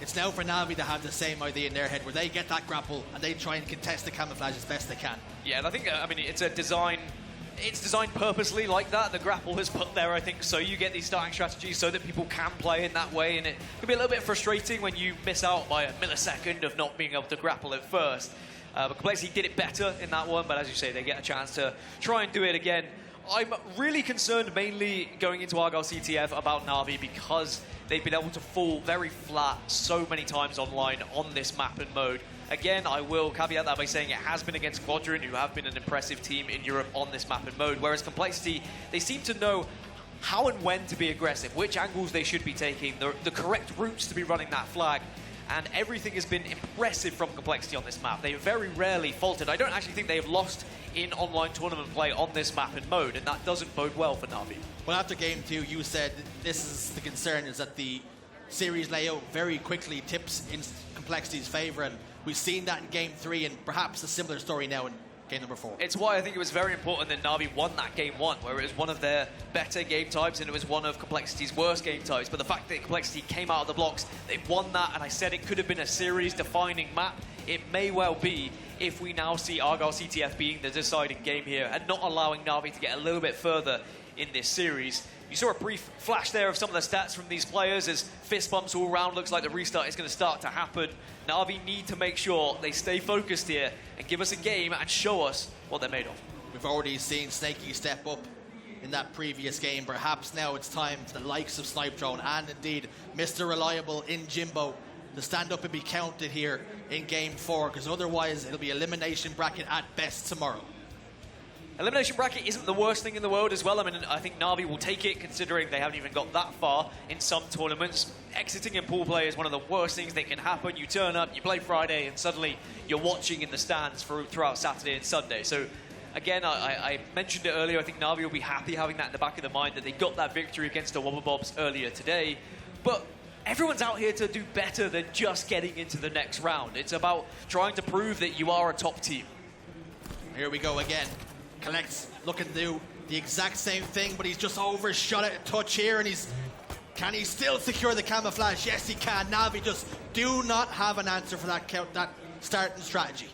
it's now for NaVi to have the same idea in their head, where they get that grapple and they try and contest the camouflage as best they can. Yeah, and I think, I mean, it's designed purposely like that. The grapple is put there, I think, so you get these starting strategies so that people can play in that way, and it can be a little bit frustrating when you miss out by a millisecond of not being able to grapple at first. But Complexity did it better in that one, but as you say, they get a chance to try and do it again. I'm really concerned mainly going into Argyle CTF about NaVi because they've been able to fall very flat so many times online on this map and mode. Again, I will caveat that by saying it has been against Quadrant, who have been an impressive team in Europe on this map and mode, whereas Complexity, they seem to know how and when to be aggressive, which angles they should be taking, the correct routes to be running that flag. And everything has been impressive from Complexity on this map. They very rarely faltered. I don't actually think they have lost in online tournament play on this map and mode, and that doesn't bode well for NaVi. Well, after game 2, you said this is the concern, is that the series layout very quickly tips in Complexity's favour, and we've seen that in game 3, and perhaps a similar story now in game number 4. It's why I think it was very important that NaVi won that game 1, where it was one of their better game types and it was one of Complexity's worst game types. But the fact that Complexity came out of the blocks, they won that, and I said it could have been a series-defining map. It may well be if we now see Argyle CTF being the deciding game here and not allowing NaVi to get a little bit further in this series. You saw a brief flash there of some of the stats from these players as fist bumps all around. Looks like the restart is going to start to happen. NaVi need to make sure they stay focused here and give us a game and show us what they're made of. We've already seen Snakey step up in that previous game. Perhaps now it's time for the likes of Snipedrone and indeed Mr. Reliable in Jimbo to stand up and be counted here in game 4, because otherwise it'll be elimination bracket at best tomorrow. Elimination bracket isn't the worst thing in the world as well. I mean, I think NaVi will take it, considering they haven't even got that far in some tournaments. Exiting in pool play is one of the worst things that can happen. You turn up, you play Friday, and suddenly you're watching in the stands throughout Saturday and Sunday. So, again, I mentioned it earlier, I think NaVi will be happy having that in the back of their mind, that they got that victory against the Wobbabobs earlier today. But everyone's out here to do better than just getting into the next round. It's about trying to prove that you are a top team. Here we go again. Kuhlect's looking to do the exact same thing, but he's just overshot it a touch here, and can he still secure the camouflage? Yes, he can. NaVi just do not have an answer for that starting strategy.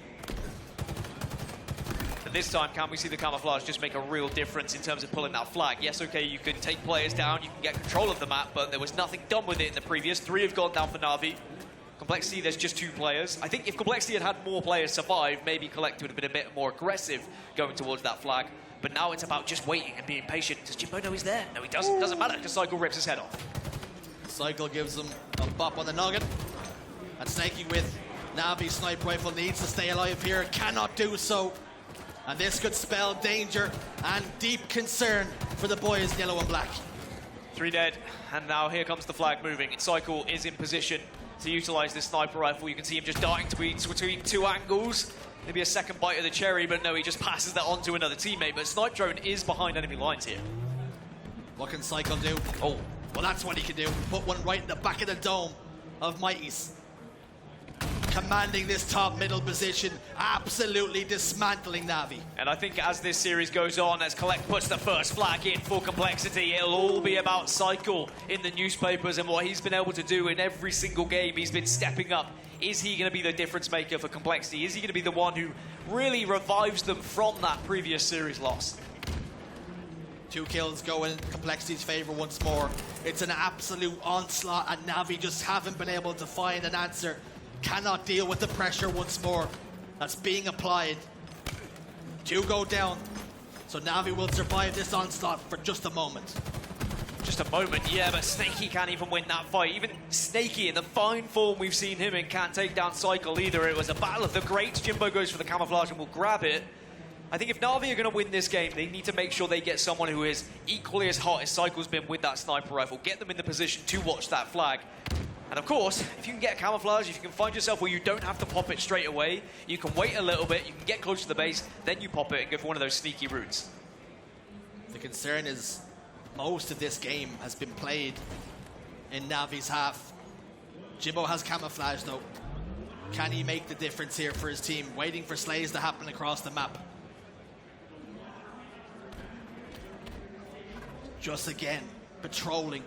And this time, can we see the camouflage just make a real difference in terms of pulling that flag? Yes, okay, you can take players down, you can get control of the map, but there was nothing done with it in the previous. 3 have gone down for NaVi. Complexity, there's just 2 players. I think if Complexity had more players survive, maybe Kuhlect would have been a bit more aggressive going towards that flag. But now it's about just waiting and being patient. Does Jimbo know he's there? No, he doesn't. Doesn't matter, because Cycle rips his head off. Cycle gives him a bop on the noggin. And Snakey with NaVi's sniper rifle needs to stay alive here. Cannot do so. And this could spell danger and deep concern for the boys in yellow and black. 3 dead, and now here comes the flag moving. Cycle is in position to utilize this sniper rifle. You can see him just darting between 2 angles. Maybe a second bite of the cherry, but no, he just passes that on to another teammate. But Snipedrone is behind enemy lines here. What can Cycle do? Oh, well, that's what he can do. Put one right in the back of the dome of zMightys. Commanding this top middle position, absolutely dismantling NaVi. And I think as this series goes on, as Kuhlect puts the first flag in for Complexity, it'll all be about Cycle in the newspapers and what he's been able to do in every single game. He's been stepping up. Is he going to be the difference maker for Complexity? Is he going to be the one who really revives them from that previous series loss? 2 kills go in Complexity's favor once more. It's an absolute onslaught, and NaVi just haven't been able to find an answer. Cannot deal with the pressure once more that's being applied. 2 go down, so NaVi will survive this onslaught for just a moment. Just a moment, yeah, but Snakey can't even win that fight. Even Snakey, in the fine form we've seen him in, can't take down Cycle either. It was a battle of the greats. Jimbo goes for the camouflage and will grab it. I think if NaVi are going to win this game, they need to make sure they get someone who is equally as hot as Cycle's been with that sniper rifle. Get them in the position to watch that flag. And of course, if you can get camouflage, if you can find yourself where you don't have to pop it straight away, you can wait a little bit, you can get close to the base, then you pop it and go for one of those sneaky routes. The concern is most of this game has been played in NaVi's half. Jimbo has camouflage though. Can he make the difference here for his team? Waiting for slays to happen across the map. Just again, patrolling.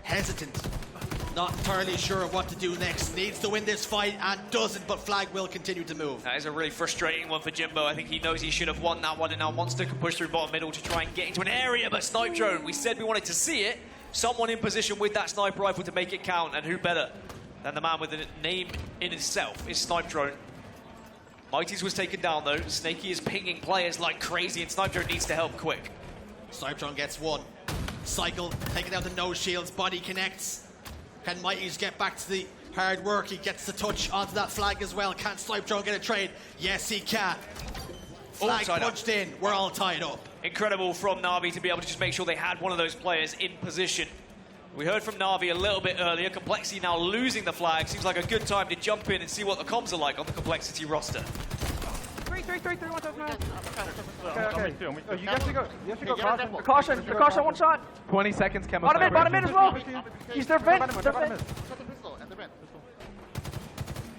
Hesitant. Not entirely sure of what to do next. Needs to win this fight and doesn't, but flag will continue to move. That is a really frustrating one for Jimbo. I think he knows he should have won that one, and now MoNsTcR can push through bottom middle to try and get into an area, but Snipedrone, we said we wanted to see it. Someone in position with that sniper rifle to make it count, and who better than the man with a name in itself is Snipedrone. zMightys was taken down though. Snakey is pinging players like crazy, and Snipedrone needs to help quick. Snipedrone gets 1. Cycle, taking out the no shields, body connects. Can zMightys get back to the hard work? He gets the touch onto that flag as well. Can Snipedrone get a trade? Yes, he can. Flag punched in, we're all tied up. Incredible from NaVi to be able to just make sure they had one of those players in position. We heard from NaVi a little bit earlier. Complexity now losing the flag. Seems like a good time to jump in and see what the comms are like on the Complexity roster. 3, 1 touch, man. Okay. Oh, you have to go. You have to go. Caution. Caution, 1 shot. 20 seconds, Chemo. Bottom mid as well. He's their vent.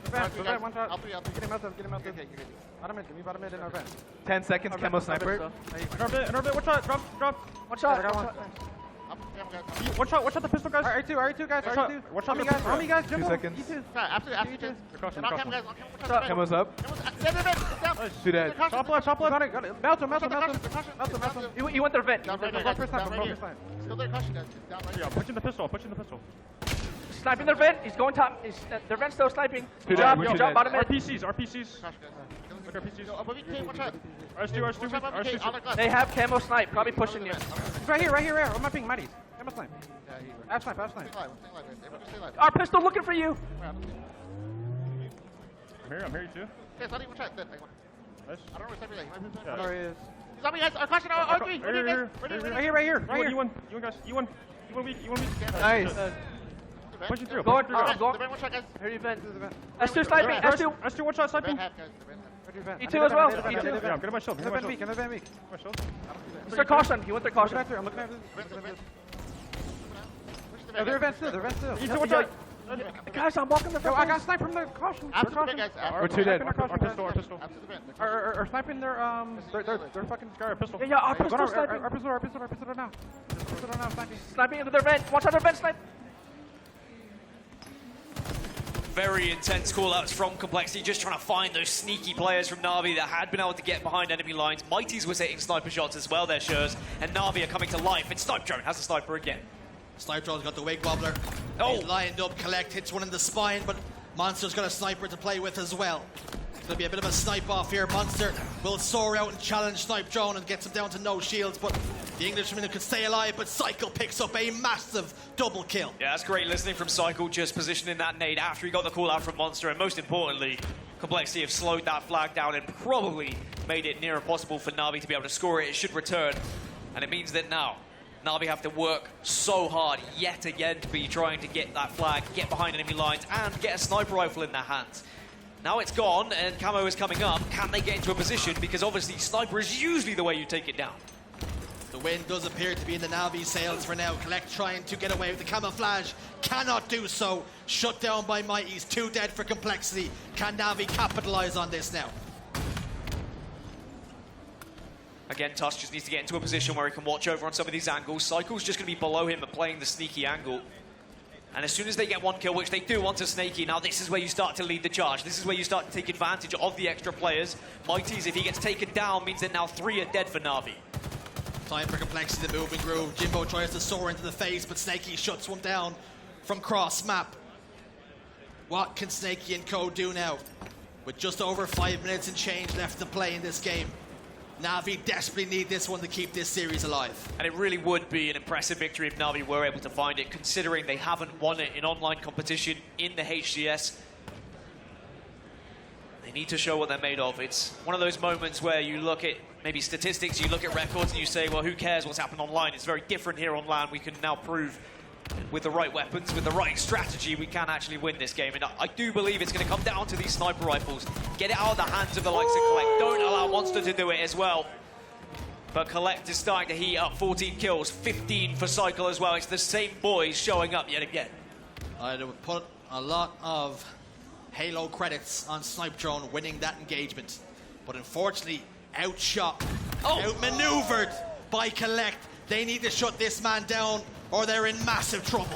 Vent, one shot. Get him out there, get him out there. Bottom mid, give me bottom mid in our vent. 10 seconds, Camo Sniper. In our bit, one shot, drop. One shot. I got one. One shot the pistol, guys. R2, guys, R2. One shot, on me, guys. 2 seconds. After. Camo's up. 2 dead. Top left. Got it. Melt him. You went their vent. First time. Still there, caution, guys. Yeah, pushing the pistol. Sniping their vent. He's going top. Their vent's still sniping. Good Drop job, bottom mid. RPCs. Look at RPCs. One shot. R2. They have Camo Snipe. Probably pushing you. He's right here. I'm not being Mighty's. Camo snipe. Half snipe. Our pistol looking for you. I'm here too. Nice. I don't know where Sniper is. There he is. Zombie guys, caution, R3. Right here. You won, guys. You won weak. Nice. Pushing through. Going. One shot, guys. Here you vent. S2 sniping. S2 one shot sniping. E2 as well. Yeah, E2. I'm getting my shield. Weak. Mr. Caution. He went their caution. I'm looking at this. They're event still. E2 one shot. Guys, I'm walking the Yo, front. I got sniped from the caution. We're 2 dead. Our pistol. Or sniping their they're fucking Scar, pistol. Yeah, our pistol sniping. Our pistol now. Sniping. Sniping into their vent. Watch out their vent snipe. Very intense call-outs from Complexity, just trying to find those sneaky players from NaVi that had been able to get behind enemy lines. MoNsTcR was hitting sniper shots as well, their Shurs, and NaVi are coming to life, and Snipedrone has a sniper again. Snipedrone's got the wake wobbler. Oh. He's lined up, Kuhlect hits one in the spine, but MoNsTcR's got a sniper to play with as well. It's going to be a bit of a snipe off here. MoNsTcR will soar out and challenge Snipedrone and gets him down to no shields, but the Englishman could stay alive, but Cycle picks up a massive double kill. Yeah, that's great listening from Cycle, just positioning that nade after he got the call out from MoNsTcR, and most importantly, Complexity have slowed that flag down and probably made it near impossible for NaVi to be able to score it. It should return, and it means that now NaVi have to work so hard yet again to be trying to get that flag, get behind enemy lines, and get a sniper rifle in their hands. Now it's gone, and Camo is coming up. Can they get into a position? Because obviously sniper is usually the way you take it down. The wind does appear to be in the NaVi sails for now. Kuhlect trying to get away with the camouflage. Cannot do so. Shut down by MoNsTcR. 2 dead for Complexity. Can NaVi capitalize on this now? Again, Tusk just needs to get into a position where he can watch over on some of these angles. Cycle's just going to be below him and playing the sneaky angle. And as soon as they get one kill, which they do onto Snakey, now this is where you start to lead the charge. This is where you start to take advantage of the extra players. MoNsTcR, if he gets taken down, means that now 3 are dead for NaVi. Time for Complexity, the moving groove. Jimbo tries to soar into the face, but Snakey shuts one down from cross map. What can Snakey and co do now? With just over 5 minutes and change left to play in this game, NaVi desperately need this one to keep this series alive. And it really would be an impressive victory if NaVi were able to find it, considering they haven't won it in online competition in the HCS. They need to show what they're made of. It's one of those moments where you look at maybe statistics, you look at records, and you say, well, who cares what's happened online? It's very different here on LAN. We can now prove with the right weapons, with the right strategy, we can actually win this game. And I do believe it's going to come down to these sniper rifles. Get it out of the hands of the likes of Kuhlect. Don't allow MoNsTcR to do it as well. But Kuhlect is starting to heat up. 14 kills, 15 for Cycle as well. It's the same boys showing up yet again. I'd put a lot of Halo credits on Snipedrone winning that engagement. But unfortunately, outshot, outmaneuvered by Kuhlect. They need to shut this man down or they're in massive trouble.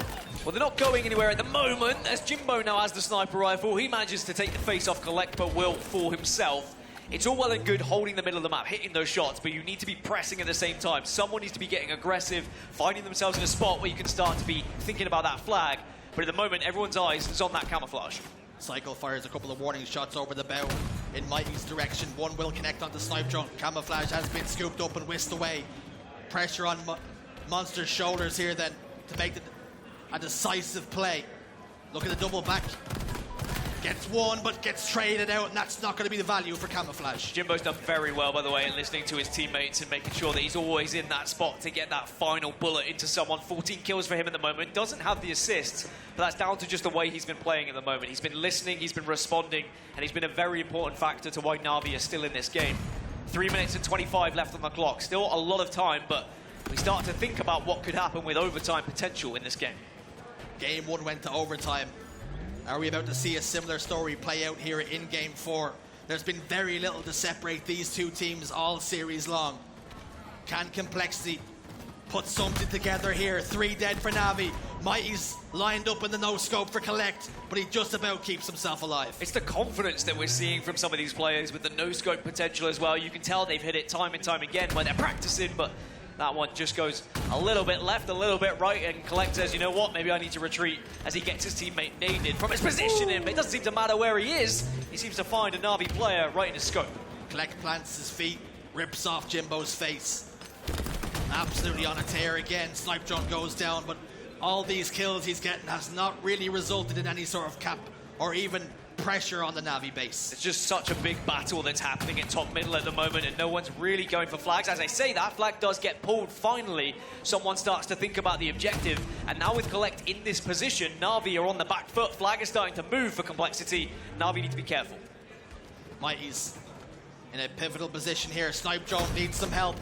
Well, they're not going anywhere at the moment, as Jimbo now has the sniper rifle. He manages to take the face off Kuhlect, but will fall himself. It's all well and good holding the middle of the map, hitting those shots, but you need to be pressing at the same time. Someone needs to be getting aggressive, finding themselves in a spot where you can start to be thinking about that flag. But at the moment, everyone's eyes is on that camouflage. Cycle fires a couple of warning shots over the bow in MoNsTcR's direction. One will connect onto Snipedrone. Camouflage has been scooped up and whisked away. Pressure on MoNsTcR's shoulders here then to make a decisive play. Look at the double back. Gets one, but gets traded out, and that's not going to be the value for camouflage. Jimbo's done very well, by the way, in listening to his teammates and making sure that he's always in that spot to get that final bullet into someone. 14 kills for him at the moment. Doesn't have the assists, but that's down to just the way he's been playing at the moment. He's been listening, he's been responding, and he's been a very important factor to why NaVi is still in this game. 3 minutes and 25 left on the clock. Still a lot of time, but we start to think about what could happen with overtime potential in this game. Game 1 went to overtime. Are we about to see a similar story play out here in Game 4? There's been very little to separate these two teams all series long. Can Complexity put something together here? 3 dead for NaVi. MightyS lined up in the no-scope for Kuhlect, but he just about keeps himself alive. It's the confidence that we're seeing from some of these players with the no-scope potential as well. You can tell they've hit it time and time again when they're practicing, but that one just goes a little bit left, a little bit right, and Kuhlect says, you know what, maybe I need to retreat, as he gets his teammate naded from his position in. But it doesn't seem to matter where he is. He seems to find a NaVi player right in his scope. Kuhlect plants his feet, rips off Jimbo's face. Absolutely on a tear again. Snipedrone goes down, but all these kills he's getting has not really resulted in any sort of cap or even pressure on the NaVi base. It's just such a big battle that's happening in top middle at the moment, and no one's really going for flags. As I say that, flag does get pulled finally. Someone starts to think about the objective, and now with Kuhlect in this position, NaVi are on the back foot. Flag is starting to move for Complexity. NaVi need to be careful. MightyS in a pivotal position here. Snipedrone needs some help.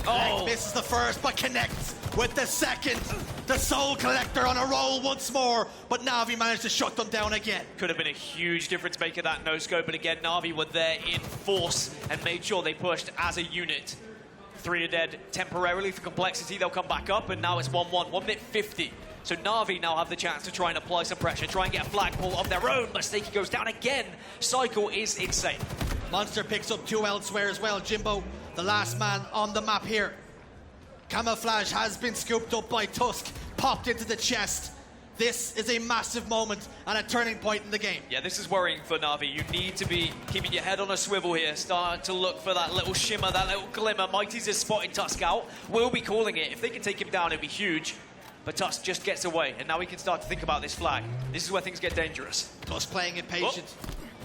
Oh, misses the first, but connects with the second. The Soul Collector on a roll once more, but NaVi managed to shut them down again. could have been a huge difference maker, that no-scope, but again, NaVi were there in force and made sure they pushed as a unit. 3 are dead temporarily for Complexity. They'll come back up, and now it's 1-1, 1 minute 50. So NaVi now have the chance to try and apply some pressure, try and get a flagpole of their own, but Snakey goes down again. Cycle is insane. MoNsTcR picks up 2 elsewhere as well. Jimbo, the last man on the map here. Camouflage has been scooped up by Tusk, popped into the chest. This is a massive moment and a turning point in the game. Yeah, this is worrying for NaVi. You need to be keeping your head on a swivel here, start to look for that little shimmer, that little glimmer. MightyS is spotting Tusk out, will be calling it. If they can take him down, it'd be huge. But Tusk just gets away, and now we can start to think about this flag. This is where things get dangerous. Tusk playing impatient.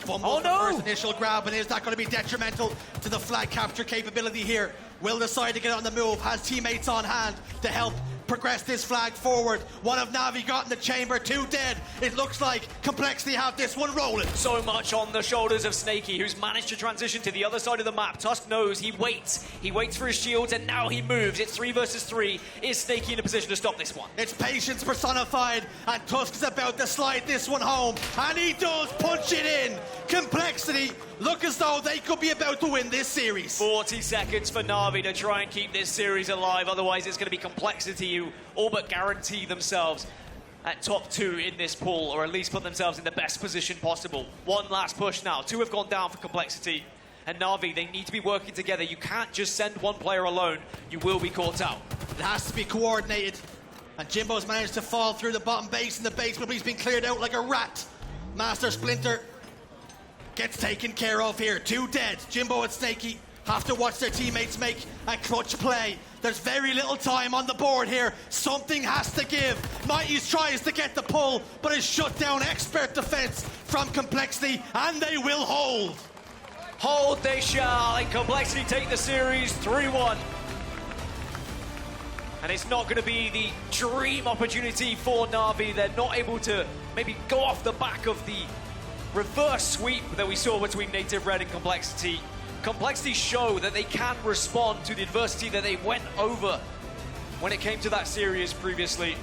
Oh no! First initial grab, and is that going to be detrimental to the flag capture capability here? Will decide to get on the move, has teammates on hand to help progress this flag forward. One of NaVi got in the chamber, 2 dead. It looks like Complexity have this one rolling. So much on the shoulders of Snakey, who's managed to transition to the other side of the map. Tusk knows, he waits for his shields, and now he moves. It's 3 versus 3. Is Snakey in a position to stop this one? It's patience personified, and Tusk is about to slide this one home, and he does punch it in. Complexity look as though they could be about to win this series. 40 seconds for NaVi to try and keep this series alive, otherwise it's going to be Complexity who all but guarantee themselves at top 2 in this pool, or at least put themselves in the best position possible. One last push now. 2 have gone down for Complexity, and NaVi, they need to be working together. You can't just send one player alone. You will be caught out. It has to be coordinated, and Jimbo's managed to fall through the bottom base in the basement, but he's been cleared out like a rat. Master Splinter gets taken care of here. 2 dead. Jimbo and Snakey have to watch their teammates make a clutch play. There's very little time on the board here. Something has to give. MightyS tries to get the pull, but is shut down. Expert defense from Complexity, and they will hold. Hold they shall, and Complexity take the series 3-1. And it's not going to be the dream opportunity for NaVi. They're not able to maybe go off the back of the reverse sweep that we saw between Native Red and Complexity. Complexity show that they can respond to the adversity that they went over when it came to that series previously.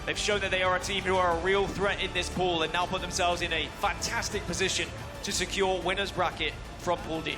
They've shown that they are a team who are a real threat in this pool, and now put themselves in a fantastic position to secure winner's bracket from Pool D.